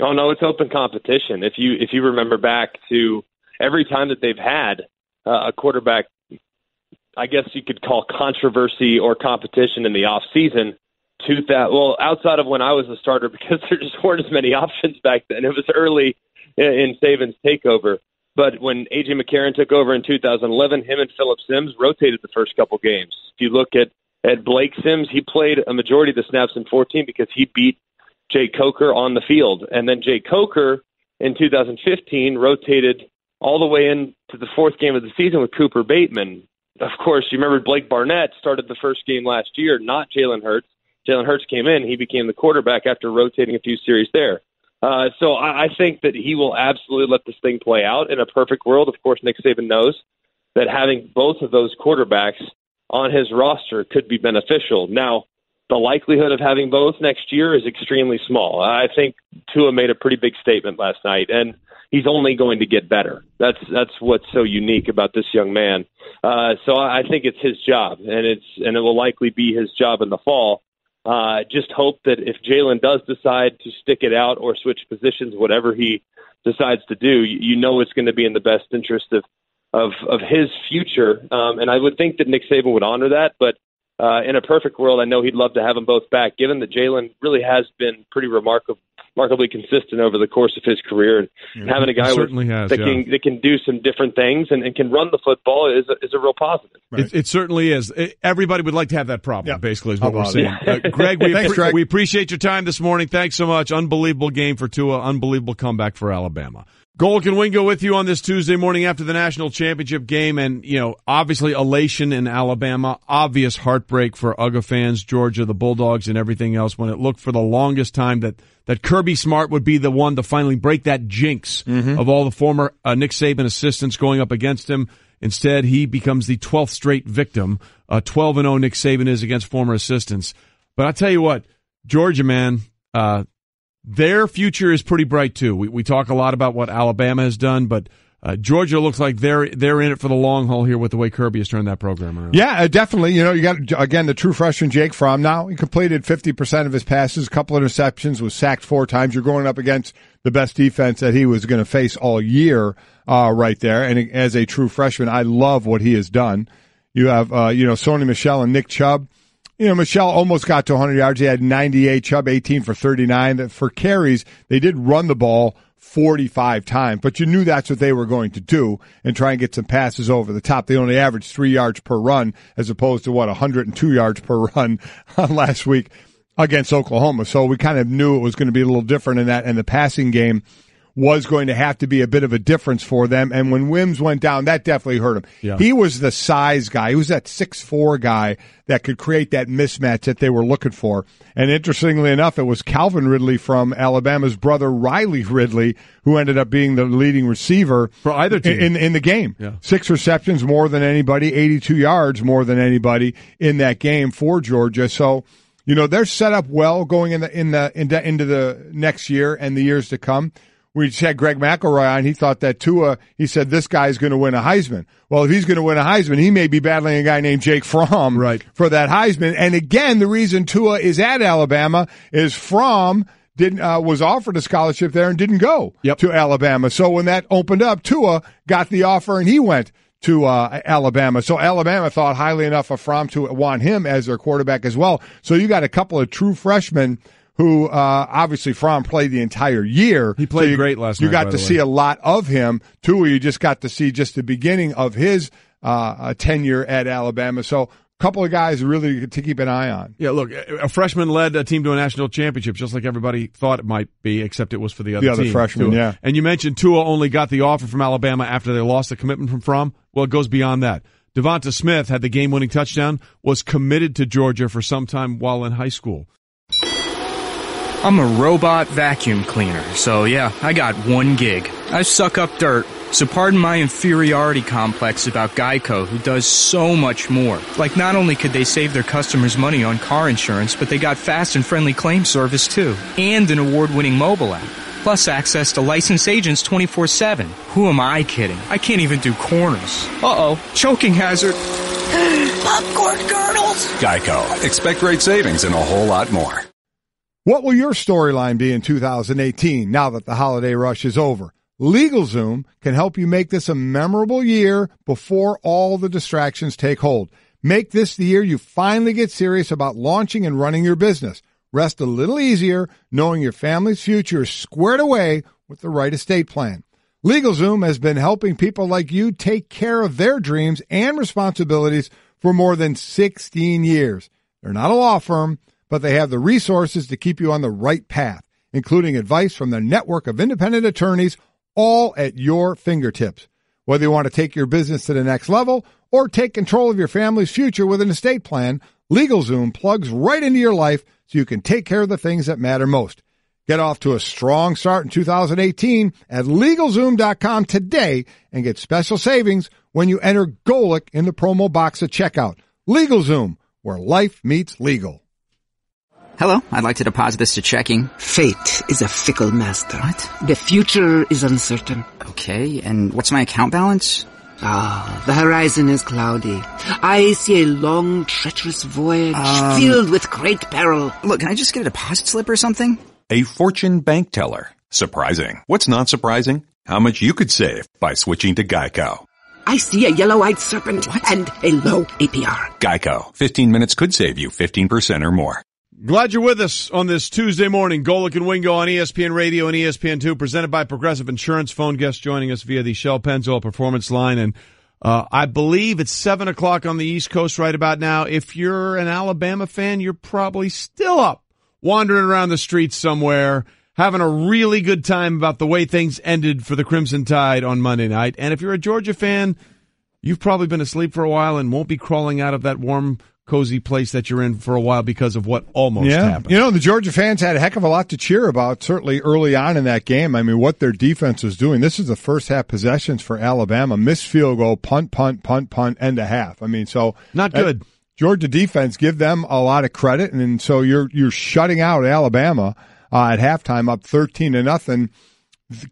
Oh, no, it's open competition. If you remember back to every time that they've had a quarterback, I guess you could call controversy or competition in the off season, outside of when I was a starter, because there just weren't as many options back then. It was early in Saban's takeover. But when A.J. McCarron took over in 2011, him and Phillip Sims rotated the first couple games. If you look at Blake Sims, he played a majority of the snaps in 14 because he beat Jay Coker on the field. And then Jay Coker in 2015 rotated all the way into the fourth game of the season with Cooper Bateman. Of course, you remember Blake Barnett started the first game last year, not Jalen Hurts. Jalen Hurts came in. He became the quarterback after rotating a few series there. So I think that he will absolutely let this thing play out. In a perfect world, of course, Nick Saban knows that having both of those quarterbacks on his roster could be beneficial. Now, the likelihood of having both next year is extremely small. I think Tua made a pretty big statement last night, and he's only going to get better. That's what's so unique about this young man. So I think it's his job, and it will likely be his job in the fall. Just hope that if Jalen does decide to stick it out or switch positions, whatever he decides to do, you know it's going to be in the best interest of his future. And I would think that Nick Saban would honor that, but in a perfect world, I know he'd love to have them both back, given that Jalen really has been pretty remarkable remarkably consistent over the course of his career. And having a guy that can do some different things and can run the football is a real positive. Right. It certainly is. Everybody would like to have that problem, basically, is what we're saying. Greg, Greg, we appreciate your time this morning. Thanks so much. Unbelievable game for Tua. Unbelievable comeback for Alabama. Golic and Wingo with you on this Tuesday morning after the national championship game, and obviously elation in Alabama, obvious heartbreak for UGA fans, Georgia, the Bulldogs, and everything else. When it looked for the longest time that Kirby Smart would be the one to finally break that jinx of all the former Nick Saban assistants going up against him. Instead, he becomes the 12th straight victim. 12-0 Nick Saban is against former assistants. But I tell you what, Georgia, man. Their future is pretty bright too. We talk a lot about what Alabama has done, but Georgia looks like they're in it for the long haul here with the way Kirby has turned that program around. Yeah, definitely. You got, again, the true freshman Jake Fromm. Now he completed 50% of his passes, a couple interceptions, was sacked 4 times. You're going up against the best defense that he was going to face all year right there. And as a true freshman, I love what he has done. You have, Sony Michel and Nick Chubb. Michelle almost got to 100 yards. He had 98. Chubb 18 for 39. For carries, they did run the ball 45 times, but you knew that's what they were going to do and try and get some passes over the top. They only averaged 3 yards per run as opposed to 102 yards per run last week against Oklahoma. So we kind of knew it was going to be a little different in that, and the passing game was going to have to be a bit of a difference for them. And when Wims went down, that definitely hurt him. Yeah. He was the size guy. He was that 6'4" guy that could create that mismatch that they were looking for. And interestingly enough, it was Calvin Ridley from Alabama's brother Riley Ridley who ended up being the leading receiver for either team in the game. Yeah. 6 receptions more than anybody, 82 yards more than anybody in that game for Georgia. So, they're set up well going into the next year and the years to come. We just had Greg McElroy on. He thought that Tua, he said, this guy's going to win a Heisman. Well, if he's going to win a Heisman, he may be battling a guy named Jake Fromm for that Heisman. And again, the reason Tua is at Alabama is Fromm was offered a scholarship there and didn't go to Alabama. So when that opened up, Tua got the offer and he went to Alabama. So Alabama thought highly enough of Fromm to want him as their quarterback as well. So you got a couple of true freshmen who obviously Fromm played the entire year. He played great last night. You got to see a lot of him. Tua, you just got to see just the beginning of his tenure at Alabama. So a couple of guys really to keep an eye on. Yeah, look, a freshman led a team to a national championship, just like everybody thought it might be, except it was for the other team. Freshmen, Tua. Yeah. And you mentioned Tua only got the offer from Alabama after they lost the commitment from Fromm. Well, it goes beyond that. Devonta Smith had the game-winning touchdown, was committed to Georgia for some time while in high school. I'm a robot vacuum cleaner, so yeah, I got one gig. I suck up dirt, so pardon my inferiority complex about Geico, who does so much more. Like, not only could they save their customers money on car insurance, but they got fast and friendly claim service too, and an award-winning mobile app. Plus access to licensed agents 24/7. Who am I kidding? I can't even do corners. Uh-oh, choking hazard. Popcorn kernels. Geico. Expect great savings and a whole lot more. What will your storyline be in 2018 now that the holiday rush is over? LegalZoom can help you make this a memorable year before all the distractions take hold. Make this the year you finally get serious about launching and running your business. Rest a little easier knowing your family's future is squared away with the right estate plan. LegalZoom has been helping people like you take care of their dreams and responsibilities for more than 16 years. They're not a law firm, but they have the resources to keep you on the right path, including advice from their network of independent attorneys, all at your fingertips. Whether you want to take your business to the next level or take control of your family's future with an estate plan, LegalZoom plugs right into your life so you can take care of the things that matter most. Get off to a strong start in 2018 at LegalZoom.com today and get special savings when you enter Golic in the promo box at checkout. LegalZoom, where life meets legal. Hello, I'd like to deposit this to checking. Fate is a fickle master. What? The future is uncertain. Okay, and what's my account balance? The horizon is cloudy. I see a long, treacherous voyage filled with great peril. Look, can I just get a deposit slip or something? A fortune bank teller. Surprising. What's not surprising? How much you could save by switching to Geico. I see a yellow-eyed serpent and a low APR. Geico. 15 minutes could save you 15% or more. Glad you're with us on this Tuesday morning. Golic and Wingo on ESPN Radio and ESPN2, presented by Progressive Insurance. Phone guest joining us via the Shell Pennzoil Performance Line. And I believe it's 7 o'clock on the East Coast right about now. If you're an Alabama fan, you're probably still up, wandering around the streets somewhere, having a really good time about the way things ended for the Crimson Tide on Monday night. And if you're a Georgia fan, you've probably been asleep for a while and won't be crawling out of that warm, cozy place that you're in for a while because of what almost happened. You know, the Georgia fans had a heck of a lot to cheer about, certainly early on in that game. I mean, what their defense was doing. This is the first half possessions for Alabama. Missed field goal, punt, end of half. I mean, so not good. Georgia defense, give them a lot of credit, and so you're shutting out Alabama at halftime, up 13-0.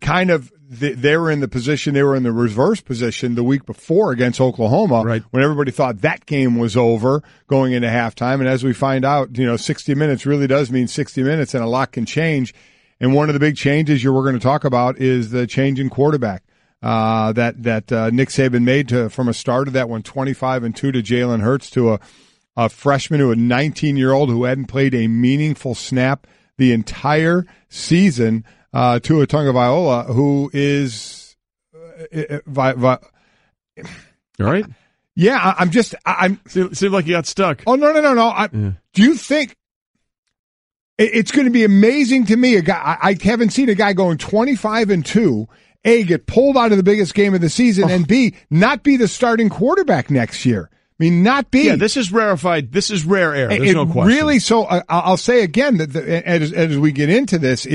Kind of, they were in the reverse position the week before against Oklahoma, right, when everybody thought that game was over going into halftime. And as we find out, 60 minutes really does mean 60 minutes, and a lot can change. And one of the big changes we're going to talk about is the change in quarterback that Nick Saban made from a starter that went 25-2 to Jalen Hurts to a freshman who a 19-year-old who hadn't played a meaningful snap the entire season. Tua Tagovailoa, who is, all right? Yeah, I'm. Seemed like you got stuck. Oh no! Do you think it's going to be amazing to me? I haven't seen a guy going 25-2. A, get pulled out of the biggest game of the season, and B, not be the starting quarterback next year. I mean, not be. Yeah, this is rarefied. This is rare air. There's no question. Really, so I'll say again that as we get into this,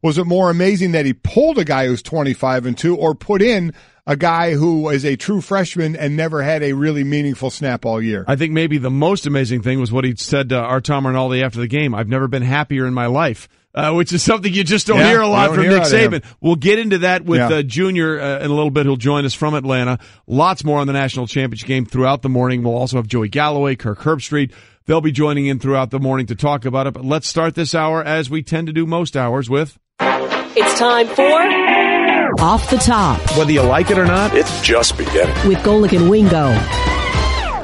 was it more amazing that he pulled a guy who's 25-2 or put in a guy who is a true freshman and never had a really meaningful snap all year? I think maybe the most amazing thing was what he said to Artem Arnaldi after the game. I've never been happier in my life. Which is something you just don't hear a lot from Nick Saban. We'll get into that with Junior in a little bit, who'll join us from Atlanta. Lots more on the national championship game throughout the morning. We'll also have Joey Galloway, Kirk Herbstreit. They'll be joining in throughout the morning to talk about it. But let's start this hour, as we tend to do most hours, with... It's time for... Off the Top. Whether you like it or not, it's just beginning. With Golic and Wingo.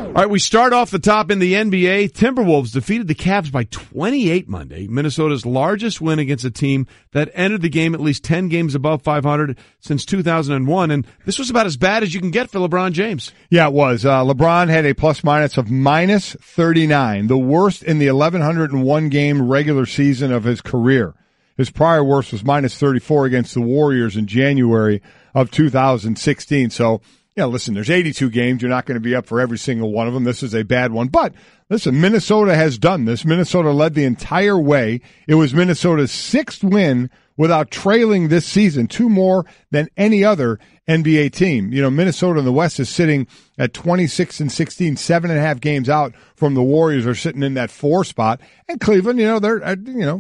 All right, we start off the top in the NBA. Timberwolves defeated the Cavs by 28 Monday, Minnesota's largest win against a team that entered the game at least 10 games above 500 since 2001, and this was about as bad as you can get for LeBron James. Yeah, it was. LeBron had a plus-minus of minus 39, the worst in the 1,101-game regular season of his career. His prior worst was minus 34 against the Warriors in January of 2016, so... Yeah, listen, there's 82 games. You're not going to be up for every single one of them. This is a bad one. But, listen, Minnesota has done this. Minnesota led the entire way. It was Minnesota's sixth win without trailing this season, two more than any other NBA team. Minnesota in the West is sitting at 26-16, 7.5 games out from the Warriors, are sitting in that 4 spot. And Cleveland, they're,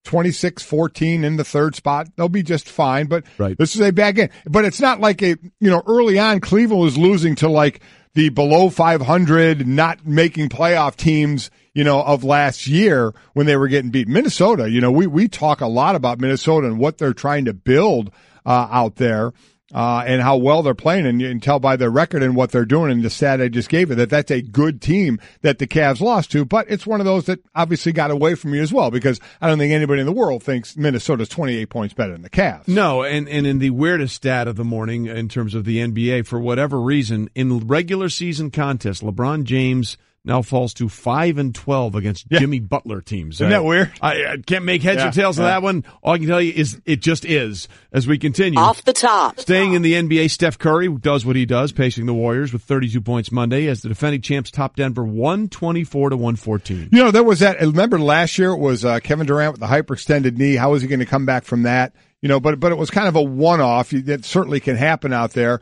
26-14 in the 3rd spot. They'll be just fine, but This is a bad game. But it's not like early on Cleveland was losing to like the below 500, not making playoff teams, of last year when they were getting beat. Minnesota, we talk a lot about Minnesota and what they're trying to build out there. And how well they're playing, and you can tell by their record and what they're doing. And the stat I just gave you, that's a good team that the Cavs lost to, but it's one of those that obviously got away from you as well, because I don't think anybody in the world thinks Minnesota's 28 points better than the Cavs. No, and in the weirdest stat of the morning in terms of the NBA, for whatever reason, in regular season contests, LeBron James now falls to 5-12 against Jimmy Butler teams. Isn't that weird? I can't make heads or tails of that one. All I can tell you is it just is. As we continue. Off the top. Staying in the NBA, Steph Curry does what he does, pacing the Warriors with 32 points Monday as the defending champs top Denver 124-114. There was that. Remember last year it was Kevin Durant with the hyperextended knee. How is he going to come back from that? But it was kind of a one-off. That certainly can happen out there.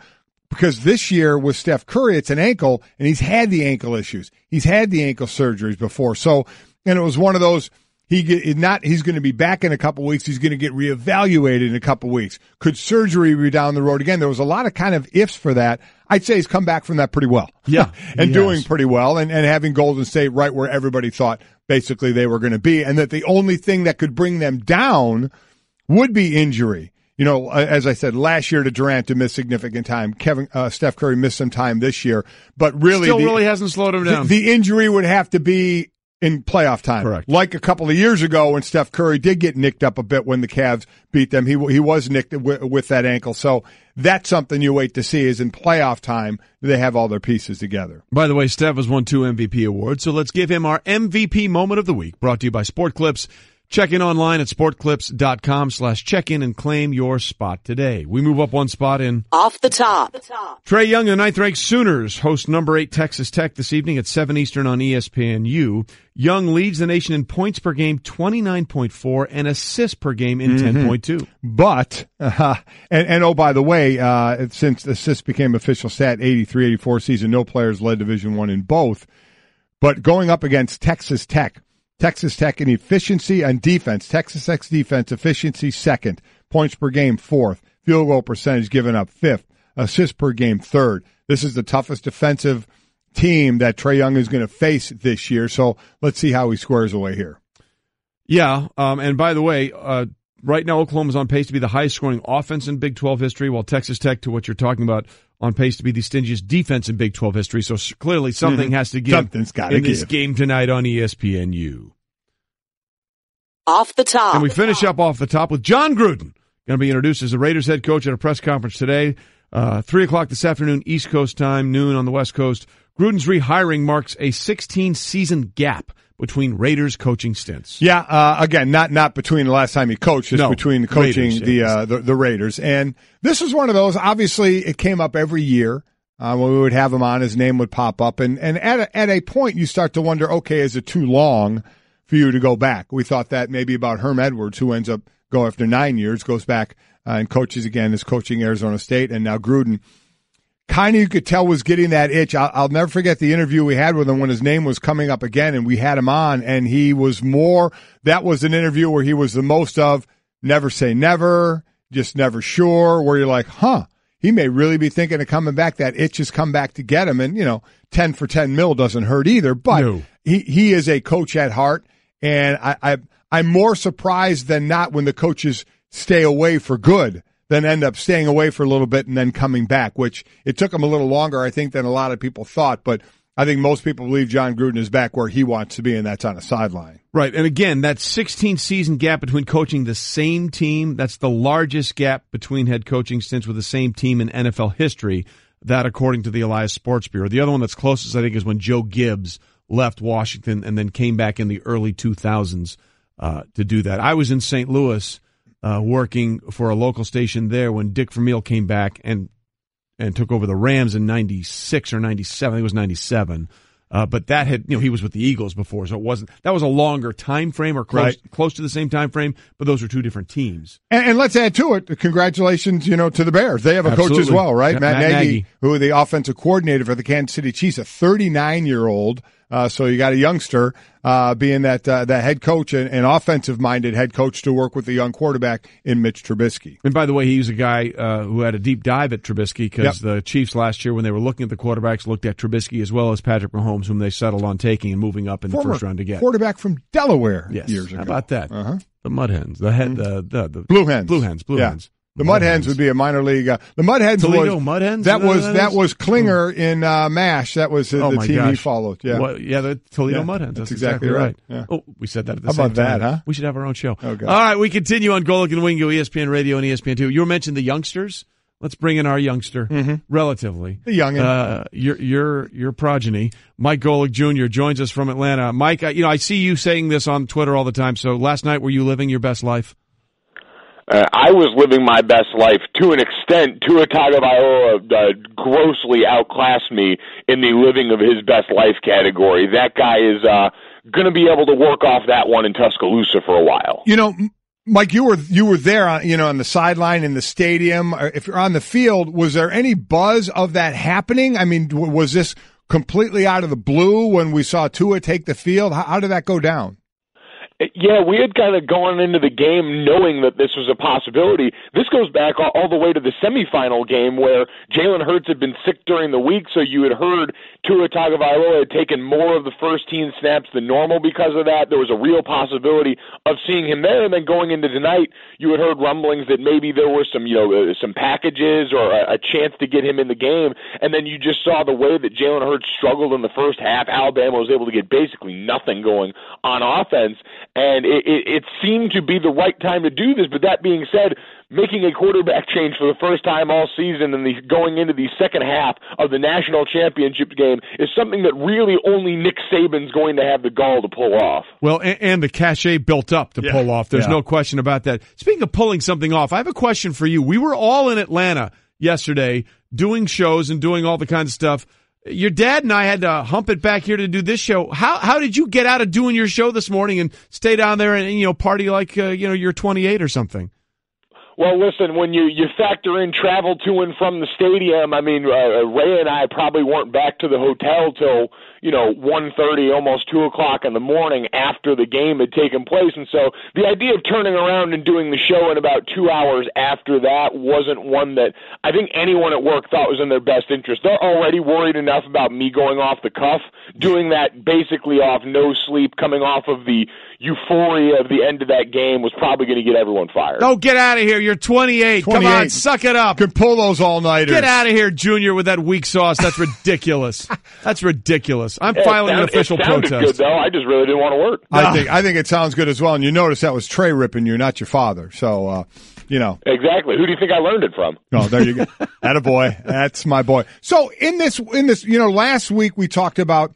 Because this year with Steph Curry, it's an ankle, and he's had the ankle issues. He's had the ankle surgeries before. So, and it was one of those, he's going to be back in a couple weeks. He's going to get reevaluated in a couple weeks. Could surgery be down the road again? There was a lot of kind of ifs for that. I'd say he's come back from that pretty well. Yeah. And doing pretty well, and having Golden State right where everybody thought basically they were going to be, and that the only thing that could bring them down would be injury. As I said, last year to Durant to miss significant time. Steph Curry missed some time this year, but really still really hasn't slowed him down. The injury would have to be in playoff time. Correct. Like a couple of years ago when Steph Curry did get nicked up a bit when the Cavs beat them. He was nicked with that ankle. So that's something you wait to see is in playoff time, do they have all their pieces together. By the way, Steph has won 2 MVP awards, so let's give him our MVP moment of the week, brought to you by Sport Clips. Check in online at sportclips.com/check-in and claim your spot today. We move up one spot in Off the Top. Trae Young and the 9th-ranked Sooners host number 8 Texas Tech this evening at 7 Eastern on ESPNU. Young leads the nation in points per game, 29.4, and assists per game in 10.2. But, and oh, by the way, since assists became official stat, 83-84 season, no players led Division I in both. But going up against Texas Tech in efficiency and defense. Texas Tech's defense efficiency 2nd, points per game 4th, field goal percentage given up 5th, assists per game 3rd. This is the toughest defensive team that Trae Young is going to face this year. So let's see how he squares away here. Yeah, and by the way, right now Oklahoma's on pace to be the highest scoring offense in Big 12 history, while Texas Tech, to what you're talking about, on pace to be the stingiest defense in Big 12 history. So clearly something has to give in this game tonight on ESPNU. Off the Top. And we finish up off the top with John Gruden, going to be introduced as the Raiders head coach at a press conference today, 3 o'clock this afternoon, East Coast time, noon on the West Coast. Gruden's rehiring marks a 16-season gap between Raiders coaching stints. Yeah, again, not between the last time he coached, just between coaching Raiders, the Raiders. And this was one of those, obviously it came up every year when we would have him on, his name would pop up. And at a point you start to wonder, okay, is it too long for you to go back? We thought that maybe about Herm Edwards, who ends up going after 9 years, goes back and coaches again, is coaching Arizona State, and now Gruden. Kind of, you could tell, was getting that itch. I'll never forget the interview we had with him when his name was coming up again, and we had him on, and he was that was an interview where he was the most of never say never, just never sure, where you're like, he may really be thinking of coming back. That itch has come back to get him, and, 10 for $10 million doesn't hurt either, but he is a coach at heart, and I'm more surprised than not when the coaches stay away for good then end up staying away for a little bit and then coming back, which it took him a little longer, I think, than a lot of people thought. But I think most people believe John Gruden is back where he wants to be, and that's on a sideline. Right. And again, that 16-season gap between coaching the same team, that's the largest gap between head coaching stints with the same team in NFL history. That, according to the Elias Sports Bureau. The other one that's closest, I think, is when Joe Gibbs left Washington and then came back in the early 2000s to do that. I was in St. Louis working for a local station there when Dick Vermeil came back and took over the Rams in 96 or 97. I think it was 97. But that had, he was with the Eagles before, so that was a longer time frame or close to the same time frame, but those were two different teams. And let's add to it, congratulations, to the Bears. They have a coach as well, right? Matt Nagy, who the offensive coordinator for the Kansas City Chiefs, a 39-year-old. So you got a youngster being that head coach, an offensive-minded head coach to work with the young quarterback in Mitch Trubisky. And by the way, he's a guy who had a deep dive at Trubisky because the Chiefs last year, when they were looking at the quarterbacks, looked at Trubisky as well as Patrick Mahomes, whom they settled on taking and moving up in the first round to get. Quarterback from Delaware years ago. How about that? Uh-huh. The Mud Hens. The Blue Hens. Blue Hens. The Mud Hens would be a minor league. The Mud Hens Toledo Mud Hens? That was Klinger in MASH. That was the team he followed. Yeah, the Toledo Mud Hens. That's exactly right. Yeah. Oh, we said that at the How same about time. that, huh? We should have our own show. Okay. All right, we continue on Golic and Wingo, ESPN Radio and ESPN2. You mentioned the youngsters. Let's bring in our youngster, relatively. The youngin'. Your progeny. Mike Golic Jr. joins us from Atlanta. Mike, I see you saying this on Twitter all the time. So last night, were you living your best life? I was living my best life to an extent. Tua Tagovailoa grossly outclassed me in the living of his best life category. That guy is going to be able to work off that one in Tuscaloosa for a while. Mike, you were there on the sideline in the stadium. If you're on the field, was there any buzz of that happening? I mean, was this completely out of the blue when we saw Tua take the field? How did that go down? Yeah, we had kind of gone into the game knowing that this was a possibility. This goes back all the way to the semifinal game where Jalen Hurts had been sick during the week, so you had heard Tua Tagovailoa had taken more of the first-team snaps than normal because of that. There was a real possibility of seeing him there. And then going into tonight, you had heard rumblings that maybe there were some, some packages or a chance to get him in the game. And then you just saw the way that Jalen Hurts struggled in the first half. Alabama was able to get basically nothing going on offense. And it seemed to be the right time to do this. But that being said, making a quarterback change for the first time all season and going into the second half of the national championship game is something that really only Nick Saban's going to have the gall to pull off. Well, and the cachet built up to pull off. There's no question about that. Speaking of pulling something off, I have a question for you. We were all in Atlanta yesterday doing shows and doing all the kinds of stuff. Your dad and I had to hump it back here to do this show. How did you get out of doing your show this morning and stay down there and party like you're 28 or something? Well, listen, when you factor in travel to and from the stadium, I mean, Ray and I probably weren't back to the hotel till, 1:30, almost 2 o'clock in the morning after the game had taken place. And so the idea of turning around and doing the show in about 2 hours after that wasn't one that I think anyone at work thought was in their best interest. They're already worried enough about me going off the cuff, doing that basically off no sleep, coming off of the euphoria of the end of that game was probably going to get everyone fired. Oh, get out of here. You're 28. Come on, suck it up. You can pull those all-nighters. Get out of here, Junior, with that weak sauce. That's ridiculous. That's ridiculous. I'm filing an official protest. It sounded good, though. I just really didn't want to work. I think it sounds good as well. And you notice that was Trey ripping you, not your father. So, Exactly. Who do you think I learned it from? Oh, there you go. Attaboy. That's my boy. So in this, last week we talked about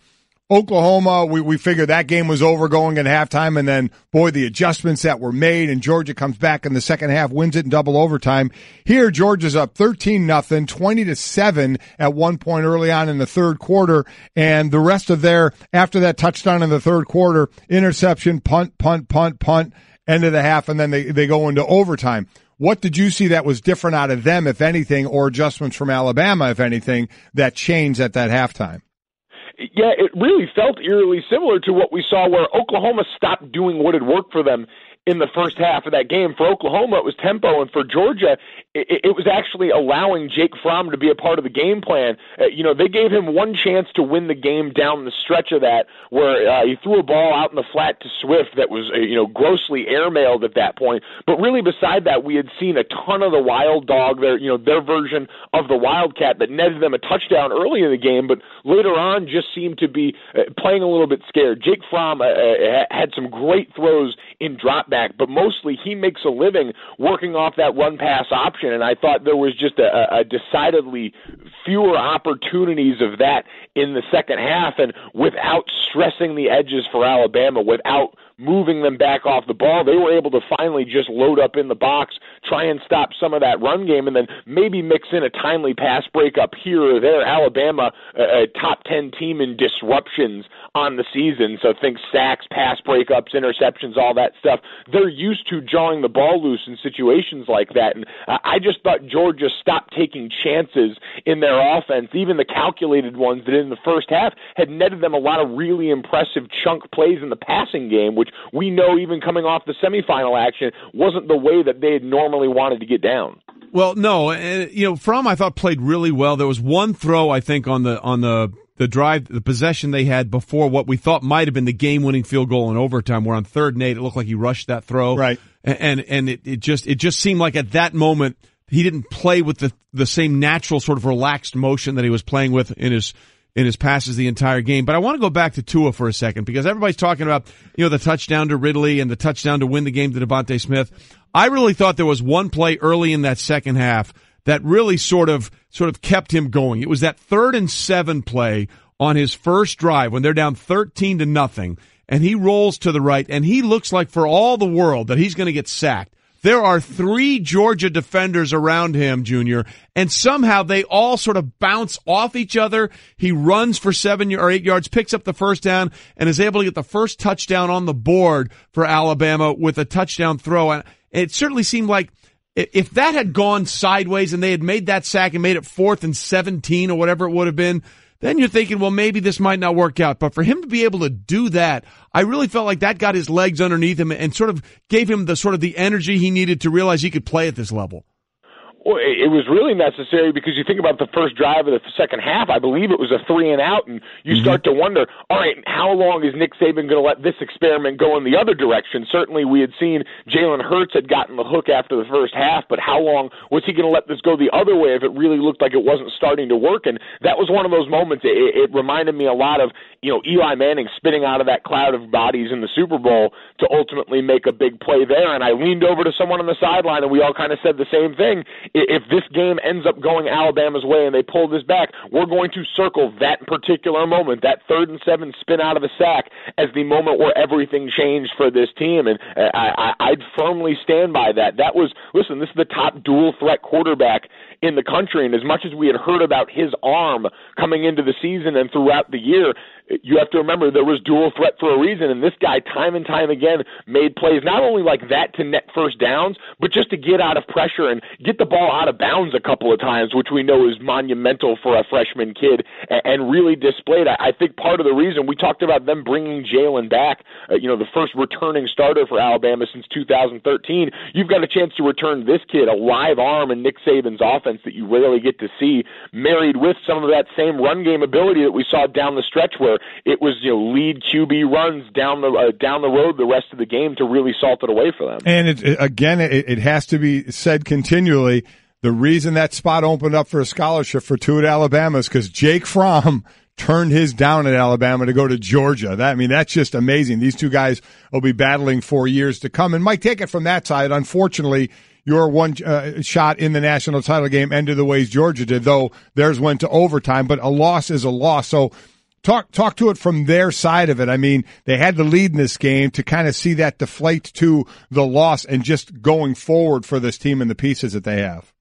Oklahoma, we figured that game was over going at halftime, and then, boy, the adjustments that were made, and Georgia comes back in the second half, wins it in double overtime. Here, Georgia's up 13-0, 20-7 at one point early on in the third quarter, and the rest of after that touchdown in the third quarter, interception, punt, end of the half, and then they go into overtime. What did you see that was different out of them, if anything, or adjustments from Alabama, if anything, that changed at that halftime? Yeah, it really felt eerily similar to what we saw where Oklahoma stopped doing what had worked for them in the first half of that game. For Oklahoma, it was tempo, and for Georgia, it was actually allowing Jake Fromm to be a part of the game plan. They gave him one chance to win the game down the stretch of that, where he threw a ball out in the flat to Swift that was, grossly airmailed at that point. But really, beside that, we had seen a ton of the Wild Dog, their version of the Wildcat that netted them a touchdown early in the game, but later on just seemed to be playing a little bit scared. Jake Fromm had some great throws in drop back, but mostly he makes a living working off that run-pass option, and I thought there was just a decidedly fewer opportunities of that in the second half, and without stressing the edges for Alabama, without moving them back off the ball, they were able to finally just load up in the box, try and stop some of that run game, and then maybe mix in a timely pass breakup here or there. Alabama, a top 10 team in disruptions on the season, so think sacks, pass breakups, interceptions, all that stuff. They're used to jawing the ball loose in situations like that, and I just thought Georgia stopped taking chances in their offense, even the calculated ones that in the first half had netted them a lot of really impressive chunk plays in the passing game, which we know even coming off the semifinal action wasn't the way that they had normally wanted to get down. Well, no, Fromm I thought played really well. There was one throw I think on the drive, the possession they had before what we thought might have been the game-winning field goal in overtime, where on 3rd and 8 it looked like he rushed that throw, right? And it just seemed like at that moment he didn't play with the same natural sort of relaxed motion that he was playing with in his passes the entire game. But I want to go back to Tua for a second, because everybody's talking about, the touchdown to Ridley and the touchdown to win the game to Devontae Smith. I really thought there was one play early in that second half that really sort of kept him going. It was that 3rd and 7 play on his first drive when they're down 13-0, and he rolls to the right, and he looks like for all the world that he's going to get sacked. There are 3 Georgia defenders around him, Junior, and somehow they all sort of bounce off each other. He runs for 7 or 8 yards, picks up the first down, and is able to get the first touchdown on the board for Alabama with a touchdown throw. And it certainly seemed like if that had gone sideways and they had made that sack and made it 4th and 17 or whatever it would have been, then you're thinking, well, maybe this might not work out. But for him to be able to do that, I really felt like that got his legs underneath him and sort of gave him the energy he needed to realize he could play at this level. Well, it was really necessary because you think about the first drive of the second half. I believe it was a 3-and-out, and you start to wonder, all right, how long is Nick Saban going to let this experiment go in the other direction? Certainly we had seen Jalen Hurts had gotten the hook after the first half, but how long was he going to let this go the other way if it really looked like it wasn't starting to work? And that was one of those moments. It reminded me a lot of, Eli Manning spitting out of that cloud of bodies in the Super Bowl to ultimately make a big play there. And I leaned over to someone on the sideline, and we all kind of said the same thing. If this game ends up going Alabama's way and they pull this back, we're going to circle that particular moment, that 3rd and 7 spin out of the sack, as the moment where everything changed for this team. And I'd firmly stand by that. That was, listen, this is the top dual threat quarterback in the country, and as much as we had heard about his arm coming into the season and throughout the year, you have to remember there was dual threat for a reason, and this guy time and time again made plays not only like that to net first downs, but just to get out of pressure and get the ball out of bounds a couple of times, which we know is monumental for a freshman kid, and really displayed. I think part of the reason we talked about them bringing Jalen back, the first returning starter for Alabama since 2013, you've got a chance to return this kid, a live arm in Nick Saban's offense that you rarely get to see, married with some of that same run game ability that we saw down the stretch where it was lead QB runs down the road the rest of the game to really salt it away for them. And it has to be said continually, the reason that spot opened up for a scholarship for two at Alabama is because Jake Fromm turned his down at Alabama to go to Georgia. That's just amazing. These two guys will be battling for years to come. And Mike, take it from that side. Unfortunately, your one shot in the national title game ended the ways Georgia did, though theirs went to overtime. But a loss is a loss. So talk to it from their side of it. They had the lead in this game to kind of see that deflate to the loss and just going forward for this team and the pieces that they have.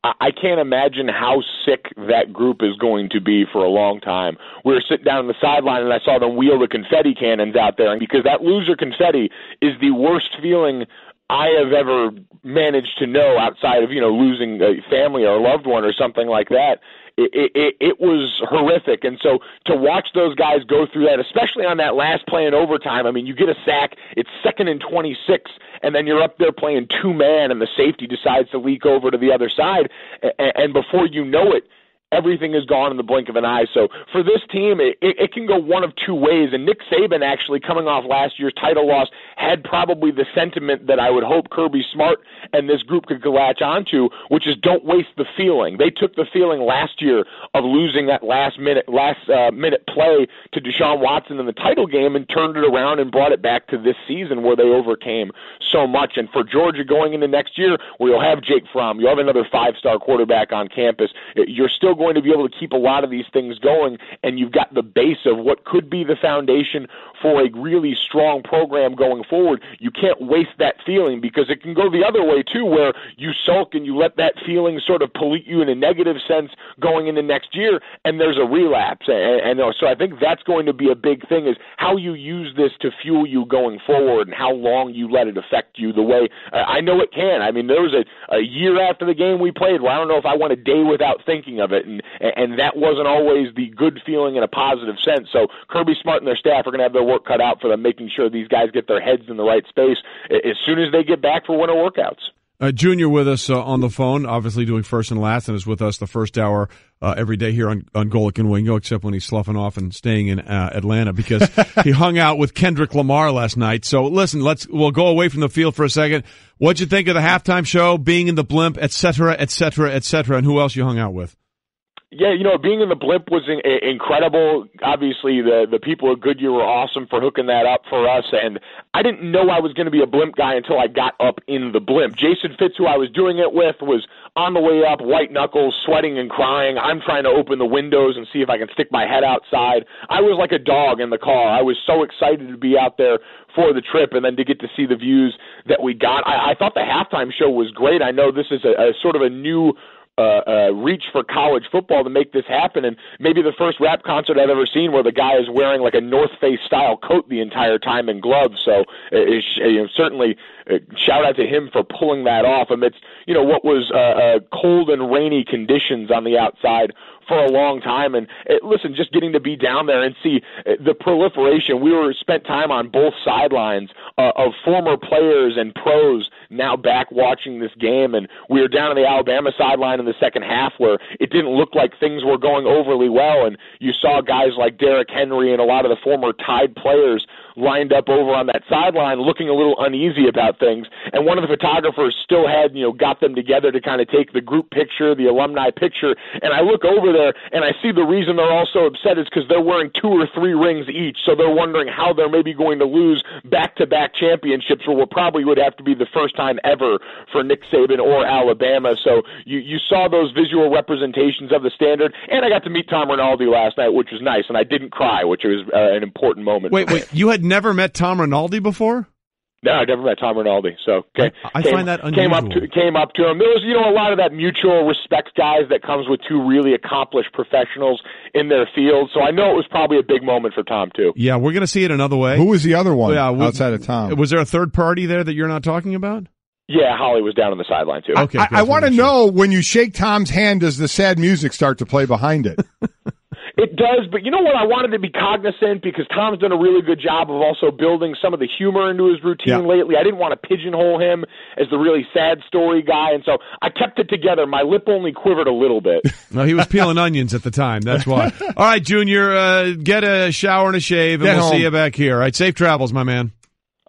I can't imagine how sick that group is going to be for a long time. We were sitting down on the sideline, and I saw them wheel the confetti cannons out there, and because that loser confetti is the worst feeling I have ever managed to know outside of, losing a family or a loved one or something like that. It was horrific. And so to watch those guys go through that, especially on that last play in overtime, you get a sack, it's 2nd and 26, and then you're up there playing two-man, and the safety decides to leak over to the other side, and before you know it, everything is gone in the blink of an eye. So for this team, it can go one of two ways. And Nick Saban, actually, coming off last year's title loss, had probably the sentiment that I would hope Kirby Smart and this group could latch onto, which is don't waste the feeling. They took the feeling last year of losing that last minute play to Deshaun Watson in the title game and turned it around and brought it back to this season where they overcame so much. And for Georgia going into next year, where you'll have Jake Fromm, you'll have another 5-star quarterback on campus, you're still going to be able to keep a lot of these things going, and you've got the base of what could be the foundation for a really strong program going forward. You can't waste that feeling, because it can go the other way too, where you sulk and you let that feeling sort of pollute you in a negative sense going into next year, and there's a relapse. And so I think that's going to be a big thing, is how you use this to fuel you going forward and how long you let it affect you the way I know it can. There was a year after the game we played where I don't know if I went a day without thinking of it, and that wasn't always the good feeling in a positive sense. So Kirby Smart and their staff are going to have their work cut out for them, making sure these guys get their heads in the right space as soon as they get back for winter workouts. Junior with us on the phone, obviously doing first and last, and is with us the first hour every day here on Golic and Wingo, except when he's sloughing off and staying in Atlanta because he hung out with Kendrick Lamar last night. So listen, we'll go away from the field for a second. What'd you think of the halftime show, being in the blimp, et cetera, et cetera, et cetera, and who else you hung out with? Yeah, being in the blimp was incredible. Obviously, the people at Goodyear were awesome for hooking that up for us, and I didn't know I was going to be a blimp guy until I got up in the blimp. Jason Fitz, who I was doing it with, was on the way up, white knuckles, sweating and crying. I'm trying to open the windows and see if I can stick my head outside. I was like a dog in the car. I was so excited to be out there for the trip and then to get to see the views that we got. I thought the halftime show was great. I know this is a sort of a new reach for college football to make this happen, and maybe the first rap concert I've ever seen where the guy is wearing like a North Face style coat the entire time and gloves. So certainly shout out to him for pulling that off amidst what was cold and rainy conditions on the outside for a long time. And listen, just getting to be down there and see the proliferation. We spent time on both sidelines of former players and pros now back watching this game, and we were down on the Alabama sideline in the second half where it didn't look like things were going overly well, and you saw guys like Derrick Henry and a lot of the former Tide players lined up over on that sideline looking a little uneasy about things, and one of the photographers still had, got them together to kind of take the group picture, the alumni picture, and I look over there and I see the reason they're all so upset is because they're wearing 2 or 3 rings each, so they're wondering how they're maybe going to lose back-to-back championships, or what probably would have to be the first time ever for Nick Saban or Alabama. So you saw those visual representations of the standard, and I got to meet Tom Rinaldi last night, which was nice, and I didn't cry, which was an important moment. Wait, you had never met Tom Rinaldi before? No, I never met Tom Rinaldi. So I find that unusual. Came up to him. There was, a lot of that mutual respect, guys, that comes with 2 really accomplished professionals in their field. So I know it was probably a big moment for Tom too. Yeah, we're going to see it another way. Who was the other one outside of Tom? Was there a third party there that you're not talking about? Yeah, Holly was down on the sideline too. Okay, I want to know, when you shake Tom's hand, does the sad music start to play behind it? It does, but you know what? I wanted to be cognizant because Tom's done a really good job of also building some of the humor into his routine lately. I didn't want to pigeonhole him as the really sad story guy, and so I kept it together. My lip only quivered a little bit. No, he was peeling onions at the time. That's why. All right, Junior, get a shower and a shave, and we'll see you back here. All right, safe travels, my man.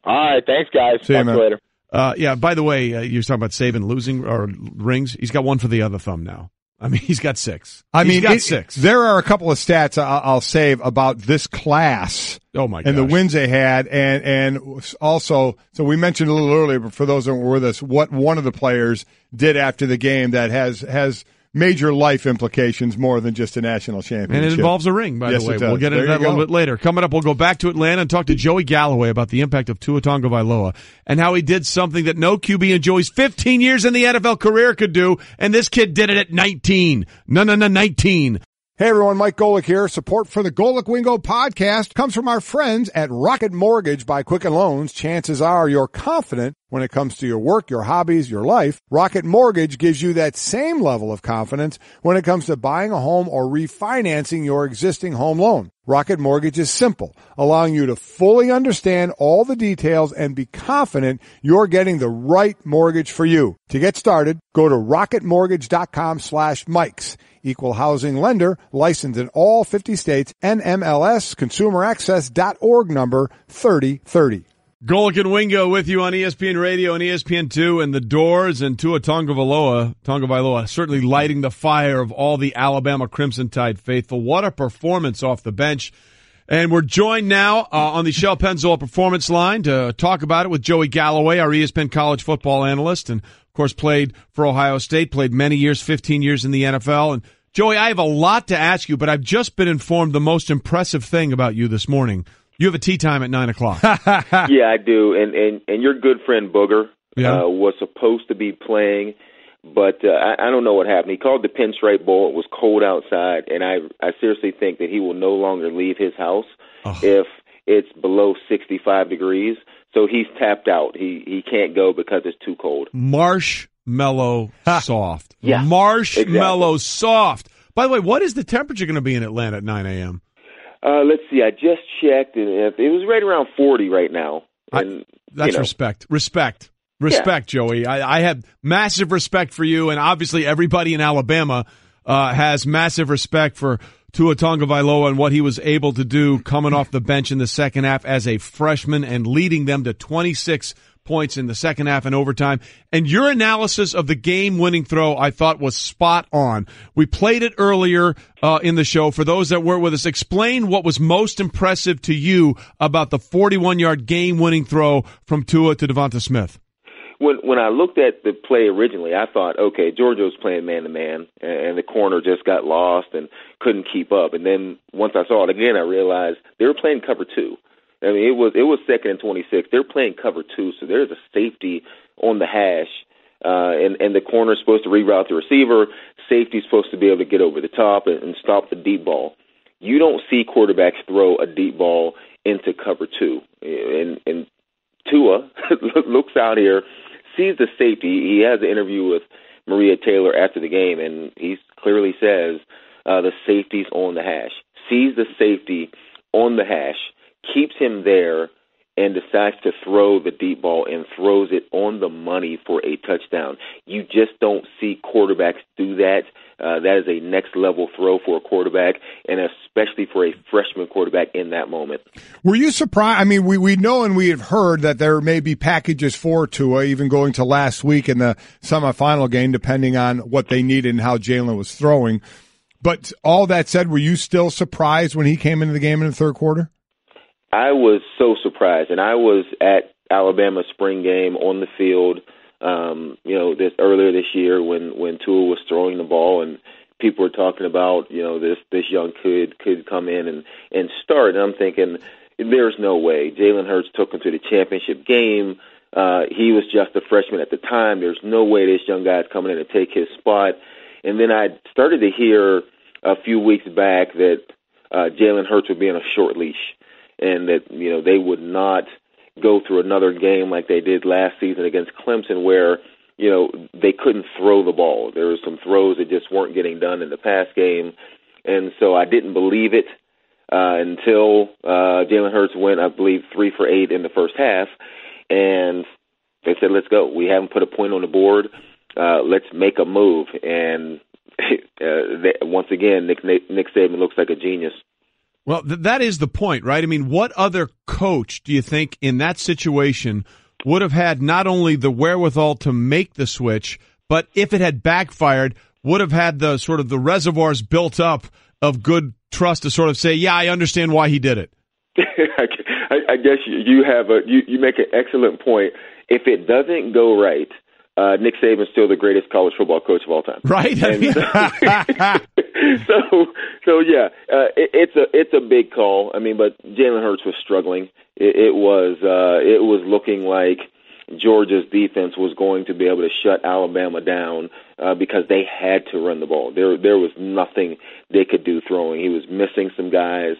All right, thanks, guys. See Talk you, to you later. Yeah, by the way, you're talking about Saban losing or rings. He's got one for the other thumb now. I mean, he's got 6. He's got 6. There are a couple of stats I'll save about this class. Oh my gosh. And the wins they had, and also, so we mentioned a little earlier, but for those that were with us, what one of the players did after the game that has major life implications more than just a national championship. And it involves a ring, by the way. We'll get into that a little bit later. Coming up, we'll go back to Atlanta and talk to Joey Galloway about the impact of Tua Tagovailoa and how he did something that no QB in Joey's 15 years in the NFL career could do, and this kid did it at 19. 19. Hey everyone, Mike Golic here. Support for the Golic Wingo podcast comes from our friends at Rocket Mortgage by Quicken Loans. Chances are you're confident when it comes to your work, your hobbies, your life. Rocket Mortgage gives you that same level of confidence when it comes to buying a home or refinancing your existing home loan. Rocket Mortgage is simple, allowing you to fully understand all the details and be confident you're getting the right mortgage for you. To get started, go to rocketmortgage.com/Mikes. Equal housing lender, licensed in all 50 states, NMLS, consumeraccess.org number 3030. Golic and Wingo with you on ESPN Radio and ESPN2, and the Doors and Tua Tagovailoa certainly lighting the fire of all the Alabama Crimson Tide faithful. What a performance off the bench. And we're joined now on the Shell Pennzoil Performance Line to talk about it with Joey Galloway, our ESPN college football analyst, and of course played for Ohio State, played many years, 15 years in the NFL. And Joey, I have a lot to ask you, but I've just been informed the most impressive thing about you this morning. You have a tea time at 9 o'clock. Yeah, I do. And your good friend Booger was supposed to be playing, but I don't know what happened. He called the Pinstripe Bowl. It was cold outside, and I seriously think that he will no longer leave his house if it's below 65 degrees. So he's tapped out. He can't go because it's too cold. Marshmallow soft. Yeah, Marshmallow soft. By the way, what is the temperature going to be in Atlanta at 9 a.m.? Let's see. I just checked, and it was right around 40 right now. And that's respect. Respect, Joey. I have massive respect for you, and obviously everybody in Alabama has massive respect for Tua Tagovailoa and what he was able to do coming off the bench in the second half as a freshman and leading them to 26 points in the second half and overtime. And your analysis of the game-winning throw, I thought, was spot on. We played it earlier in the show. For those that were with us, explain what was most impressive to you about the 41-yard game-winning throw from Tua to Devonta Smith. When I looked at the play originally, I thought, okay, Georgia was playing man-to-man, and the corner just got lost and couldn't keep up. And then once I saw it again, I realized they were playing cover 2. I mean, it was 2nd and 26. They're playing cover 2, so there's a safety on the hash, and the corner's supposed to reroute the receiver. Safety's supposed to be able to get over the top and stop the deep ball. You don't see quarterbacks throw a deep ball into cover 2. And Tua looks out here, sees the safety. He has an interview with Maria Taylor after the game, and he clearly says the safety's on the hash. Sees the safety on the hash, keeps him there, and decides to throw the deep ball and throws it on the money for a touchdown. You just don't see quarterbacks do that. That is a next-level throw for a quarterback, and especially for a freshman quarterback in that moment. Were you surprised? I mean, we know and we have heard that there may be packages for Tua, even going to last week in the semifinal game, depending on what they needed and how Jalen was throwing. But all that said, were you still surprised when he came into the game in the third quarter? I was so surprised, and I was at Alabama's spring game on the field, earlier this year when Tua was throwing the ball, and people were talking about, this young kid could come in and start. And I'm thinking, there's no way. Jalen Hurts took him to the championship game. He was just a freshman at the time. There's no way this young guy's coming in to take his spot. And then I started to hear a few weeks back that Jalen Hurts would be on a short leash, and that, they would not go through another game like they did last season against Clemson where, they couldn't throw the ball. There were some throws that just weren't getting done in the pass game. And so I didn't believe it until Jalen Hurts went, I believe, 3 for 8 in the first half. And they said, let's go. We haven't put a point on the board. Let's make a move. And once again, Nick Saban looks like a genius. Well, that is the point, right? I mean, what other coach do you think in that situation would have had not only the wherewithal to make the switch, but if it had backfired, would have had the sort of the reservoirs built up of good trust to sort of say, yeah, I understand why he did it? I guess you make an excellent point. If it doesn't go right, Nick Saban's still the greatest college football coach of all time. Right? It's a big call. I mean, but Jalen Hurts was struggling. It was looking like Georgia's defense was going to be able to shut Alabama down because they had to run the ball. There was nothing they could do throwing. He was missing some guys,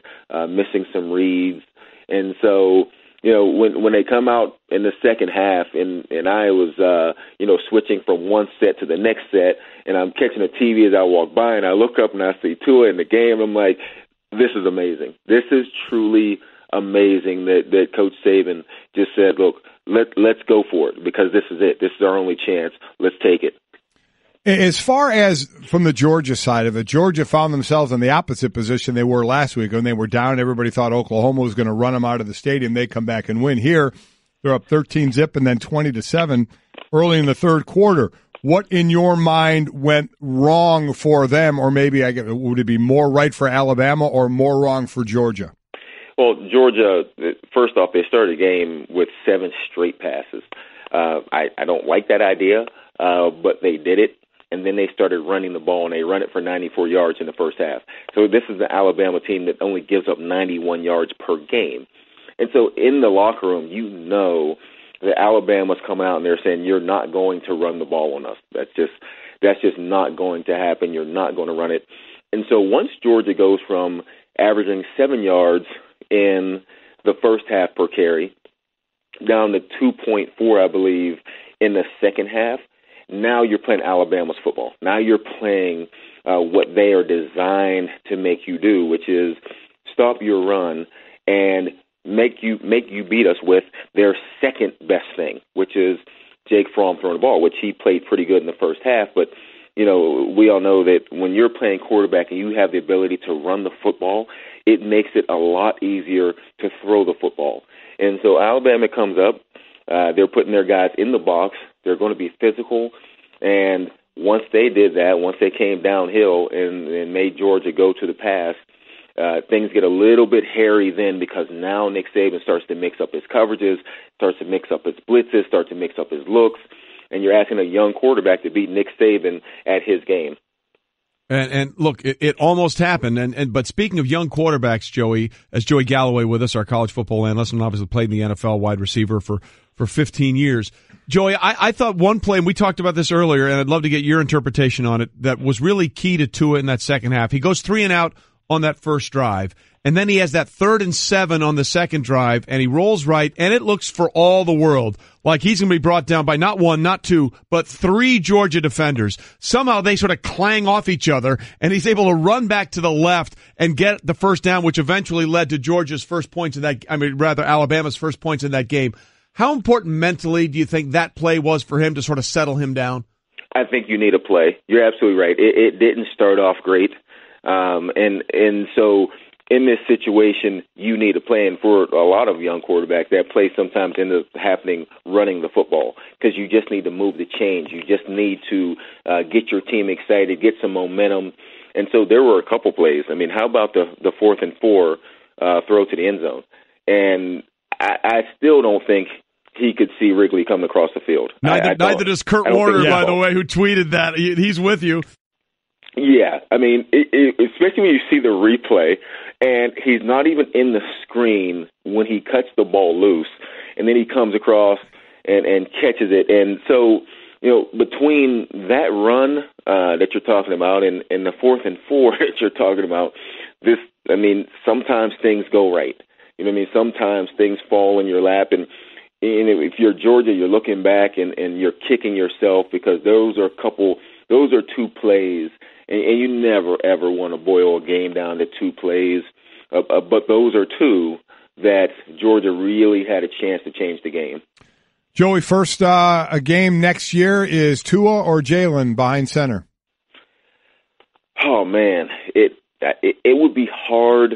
missing some reads, and so. When they come out in the second half, and I was, switching from one set to the next set, and I'm catching the TV as I walk by, and I look up and I see Tua in the game, and I'm like, this is amazing. This is truly amazing that Coach Saban just said, look, let's go for it, because this is it. This is our only chance. Let's take it. As far as from the Georgia side of it, Georgia found themselves in the opposite position they were last week. When they were down, everybody thought Oklahoma was going to run them out of the stadium. They come back and win. Here, they're up 13-zip and then 20-7 early in the third quarter. What, in your mind, went wrong for them, or maybe would it be more right for Alabama or more wrong for Georgia? Well, Georgia, first off, they started the game with 7 straight passes. I don't like that idea, but they did it. And then they started running the ball, and they run it for 94 yards in the first half. So this is the Alabama team that only gives up 91 yards per game. And so in the locker room, that Alabama's coming out and they're saying, you're not going to run the ball on us. That's just not going to happen. You're not going to run it. And so once Georgia goes from averaging 7 yards in the first half per carry down to 2.4, I believe, in the second half, now you're playing Alabama's football. Now you're playing what they are designed to make you do, which is stop your run and make you beat us with their second best thing, which is Jake Fromm throwing the ball, which he played pretty good in the first half. But, we all know that when you're playing quarterback and you have the ability to run the football, it makes it a lot easier to throw the football. And so Alabama comes up. They're putting their guys in the box. They're going to be physical. And once they did that, once they came downhill and made Georgia go to the pass, things get a little bit hairy then, because now Nick Saban starts to mix up his coverages, starts to mix up his blitzes, starts to mix up his looks. And you're asking a young quarterback to beat Nick Saban at his game. And look, it almost happened. But speaking of young quarterbacks, Joey Galloway with us, our college football analyst, and obviously played in the NFL, wide receiver for 15 years. Joey, I thought one play, and we talked about this earlier, and I'd love to get your interpretation on it, that was really key to Tua in that second half. He goes 3 and out on that first drive, and then he has that 3rd and 7 on the second drive, and he rolls right, and it looks for all the world like he's going to be brought down by not 1, not 2, but 3 Georgia defenders. Somehow they sort of clang off each other, and he's able to run back to the left and get the first down, which eventually led to Georgia's first points in that, Alabama's first points in that game. How important mentally do you think that play was for him to sort of settle him down? I think you need a play. You're absolutely right. It didn't start off great. And so in this situation, you need a play. And for a lot of young quarterbacks, that play sometimes ends up happening running the football because you just need to move the chains. You just need to get your team excited, get some momentum. And so there were a couple plays. I mean, how about the 4th and 4 throw to the end zone? And I still don't think he could see Wrigley coming across the field. Neither does Kurt Warner, by the way, who tweeted that. He's with you. Yeah, I mean, especially when you see the replay, and he's not even in the screen when he cuts the ball loose, and then he comes across and catches it. And so, between that run that you're talking about and the 4th and 4 that you're talking about, sometimes things go right. You know what I mean? Sometimes things fall in your lap, and if you're Georgia, you're looking back and you're kicking yourself because those are 2 plays. And you never, ever want to boil a game down to 2 plays. But those are 2 that Georgia really had a chance to change the game. Joey, first a game next year is Tua or Jalen behind center? Oh, man. It would be hard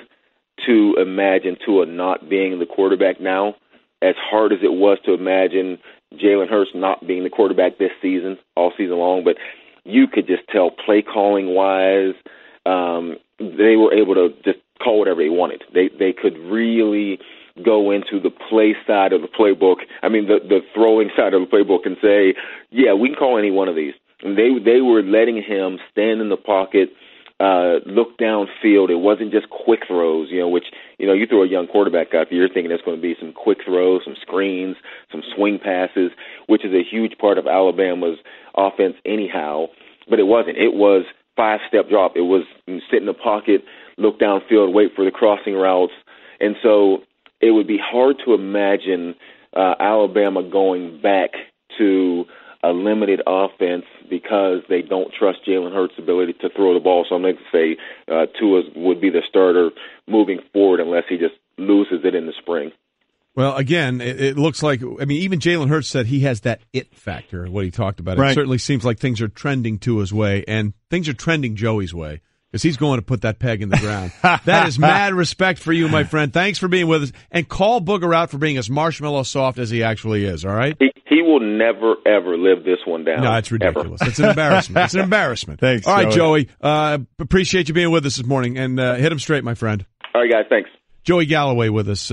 to imagine Tua not being the quarterback now, as hard as it was to imagine Jalen Hurts not being the quarterback this season, all season long. But you could just tell play calling wise, they were able to just call whatever they wanted. They could really go into the play side of the playbook. The throwing side of the playbook and say, yeah, we can call any one of these. And they were letting him stand in the pocket, look downfield. It wasn't just quick throws, which, you throw a young quarterback out there, you're thinking there's going to be some quick throws, some screens, some swing passes, which is a huge part of Alabama's offense anyhow. But it wasn't. It was 5-step drop. It was sit in the pocket, look downfield, wait for the crossing routes. And so it would be hard to imagine Alabama going back to a limited offense because they don't trust Jalen Hurts' ability to throw the ball. So I'm going to say Tua would be the starter moving forward unless he just loses it in the spring. Well, again, it looks like, even Jalen Hurts said he has that it factor, what he talked about. Right. It certainly seems like things are trending Tua's way, and things are trending Joey's way, because he's going to put that peg in the ground. That is mad respect for you, my friend. Thanks for being with us, and call Booger out for being as marshmallow soft as he actually is, all right? He will never, ever live this one down. No, it's ridiculous. Ever. It's an embarrassment. It's an embarrassment. Thanks, all right, Joey. Appreciate you being with us this morning, and hit him straight, my friend. All right, guys, thanks. Joey Galloway with us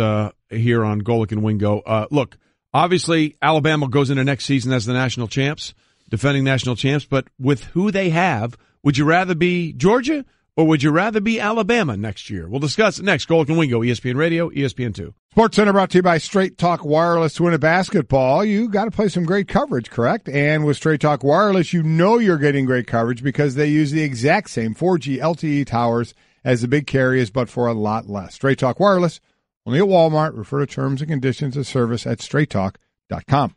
here on Golic and Wingo. Look, obviously Alabama goes into next season as the national champs, defending national champs, but with who they have, would you rather be Georgia or would you rather be Alabama next year? We'll discuss it next. Golic and Wingo, ESPN Radio, ESPN2. Sports Center brought to you by Straight Talk Wireless. To win a basketball, you got to play some great coverage, correct? And with Straight Talk Wireless, you know you're getting great coverage because they use the exact same 4G LTE towers as the big carriers, but for a lot less. Straight Talk Wireless, only at Walmart. Refer to terms and conditions of service at straighttalk.com.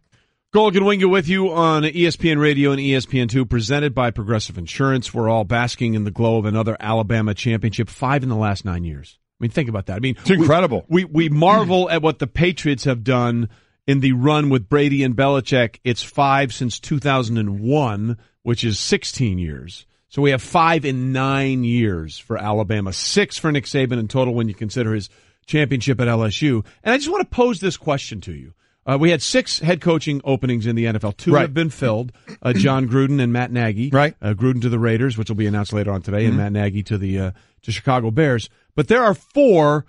Golic and Wingo with you on ESPN Radio and ESPN2, presented by Progressive Insurance. We're all basking in the glow of another Alabama championship, 5 in the last 9 years. Think about that. It's incredible. We marvel at what the Patriots have done in the run with Brady and Belichick. It's 5 since 2001, which is 16 years. So we have 5 in 9 years for Alabama, 6 for Nick Saban in total when you consider his championship at LSU. And I just want to pose this question to you. We had 6 head coaching openings in the NFL. 2 have been filled, John Gruden and Matt Nagy. Right. Gruden to the Raiders, which will be announced later on today, and Matt Nagy to the to Chicago Bears. But there are 4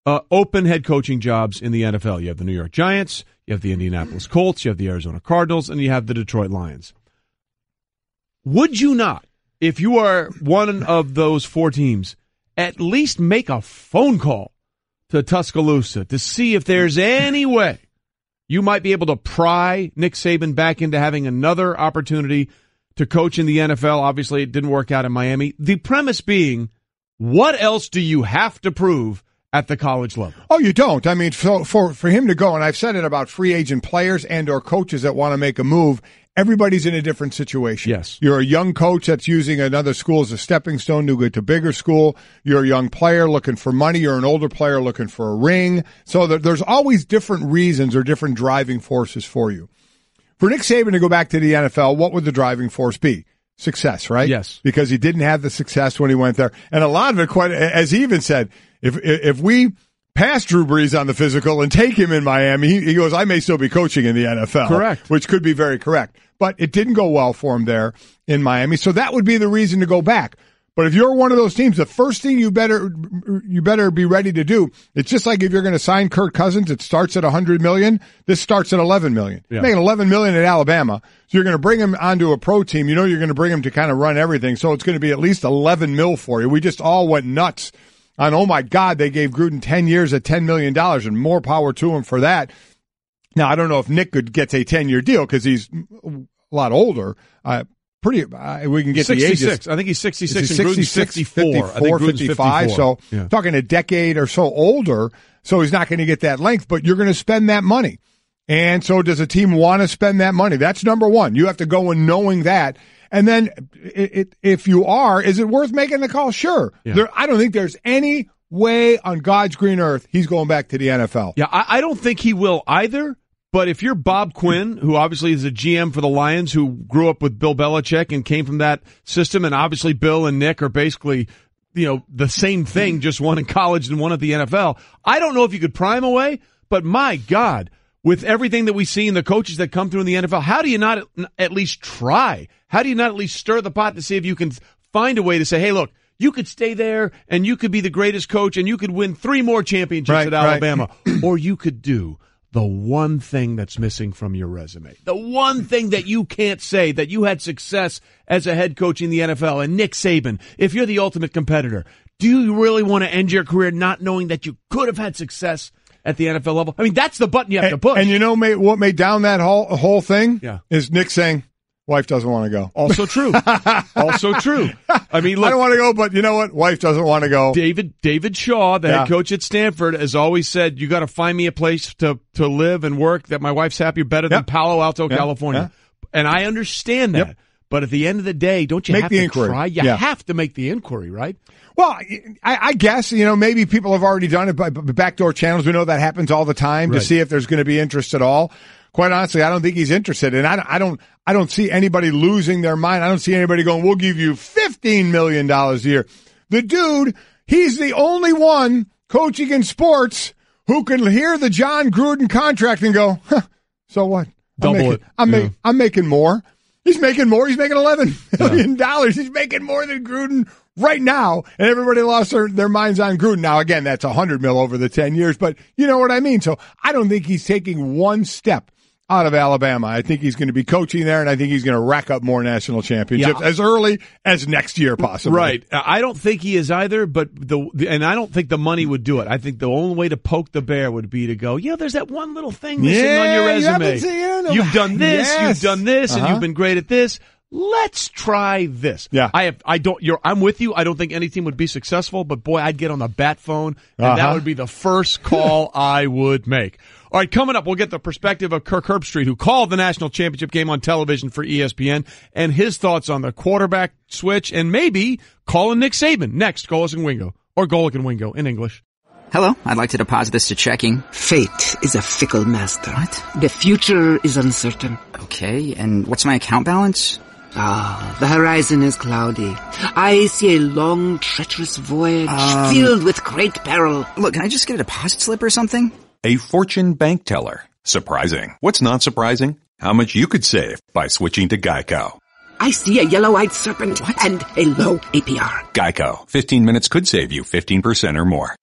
open head coaching jobs in the NFL. You have the New York Giants, you have the Indianapolis Colts, you have the Arizona Cardinals, and you have the Detroit Lions. Would you not, if you are one of those 4 teams, at least make a phone call to Tuscaloosa to see if there's any way you might be able to pry Nick Saban back into having another opportunity to coach in the NFL? Obviously, it didn't work out in Miami. The premise being, What else do you have to prove at the college level? Oh, you don't. I mean, for him to go, and I've said it about free agent players and or coaches that want to make a move, everybody's in a different situation. Yes. You're a young coach that's using another school as a stepping stone to go to bigger school. You're a young player looking for money. You're an older player looking for a ring. So there's always different reasons or different driving forces for you. For Nick Saban to go back to the NFL, what would the driving force be? Success, right? Yes. Because he didn't have the success when he went there. And a lot of it, quite as he even said, if we pass Drew Brees on the physical and take him in Miami, he goes, I may still be coaching in the NFL. Correct. Which could be very correct. But it didn't go well for him there in Miami. So that would be the reason to go back. But if you're one of those teams, the first thing you better be ready to do, it's just like if you're going to sign Kirk Cousins, it starts at $100 million. This starts at $11 million. Yeah. Making $11 million at Alabama. So you're going to bring him onto a pro team. You know you're going to bring him to kind of run everything. So it's going to be at least $11 million for you. We just all went nuts on, oh my God, they gave Gruden 10 years at $10 million, and more power to him for that. Now, I don't know if Nick gets a 10-year deal because he's a lot older. We can get 66. the ages. I think he's 66 and Gruden's 54. I think Gruden's 55. So yeah. Talking a decade or so older, so he's not going to get that length, but you're going to spend that money. And so does a team want to spend that money? That's number one. You have to go in knowing that. And then if you are, is it worth making the call? Sure. Yeah. I don't think there's any way on God's green earth he's going back to the NFL. Yeah, I don't think he will either. But if you're Bob Quinn, who obviously is a GM for the Lions, who grew up with Bill Belichick and came from that system, and obviously Bill and Nick are basically, the same thing, just one in college and one at the NFL. I don't know if you could pry him away, but my God, with everything that we see in the coaches that come through in the NFL, how do you not at least try? How do you not at least stir the pot to see if you can find a way to say, hey, look, you could stay there and you could be the greatest coach and you could win 3 more championships at Alabama, or you could do the one thing that's missing from your resume, the one thing that you can't say, that you had success as a head coach in the NFL. And Nick Saban, if you're the ultimate competitor, do you really want to end your career not knowing that you could have had success at the NFL level? I mean, that's the button you have to push. And you know what made down that whole thing? Yeah. Is Nick saying, wife doesn't want to go. Also true. Also true. I mean, look, I don't want to go, but you know what? Wife doesn't want to go. David Shaw, the head coach at Stanford, has always said, you got to find me a place to live and work that my wife's happy better than Palo Alto, California. And I understand that. But at the end of the day, don't you have to try? You have to make the inquiry, right? Well, I guess, maybe people have already done it by backdoor channels. We know that happens all the time to see if there's going to be interest at all. Quite honestly, I don't think he's interested, and I don't see anybody losing their mind. I don't see anybody going, we'll give you $15 million a year. The dude, he's the only one coaching in sports who can hear the John Gruden contract and go, so what? I'm making more. He's making more. He's making $11 million. He's making more than Gruden right now, and everybody lost their minds on Gruden. Now, again, that's $100 million over the 10 years, but you know what I mean. So I don't think he's taking one step out of Alabama. I think he's going to be coaching there, and I think he's going to rack up more national championships as early as next year, possibly. Right. I don't think he is either, but and I don't think the money would do it. I think the only way to poke the bear would be to go, there's that one little thing missing on your resume. You've done this, and you've been great at this. Let's try this. Yeah. I'm with you. I don't think any team would be successful, but boy, I'd get on the bat phone, and that would be the first call I would make. All right, coming up, we'll get the perspective of Kirk Herbstreit, who called the national championship game on television for ESPN, and his thoughts on the quarterback switch, and maybe calling Nick Saban. Next, Golic and Wingo, or Golic and Wingo in English. Hello, I'd like to deposit this to checking. Fate is a fickle master. What? The future is uncertain. Okay, and what's my account balance? The horizon is cloudy. I see a long, treacherous voyage filled with great peril. Look, can I just get a deposit slip or something? A fortune bank teller. Surprising. What's not surprising? How much you could save by switching to Geico. I see a yellow-eyed serpent and a low APR. Geico. 15 minutes could save you 15% or more.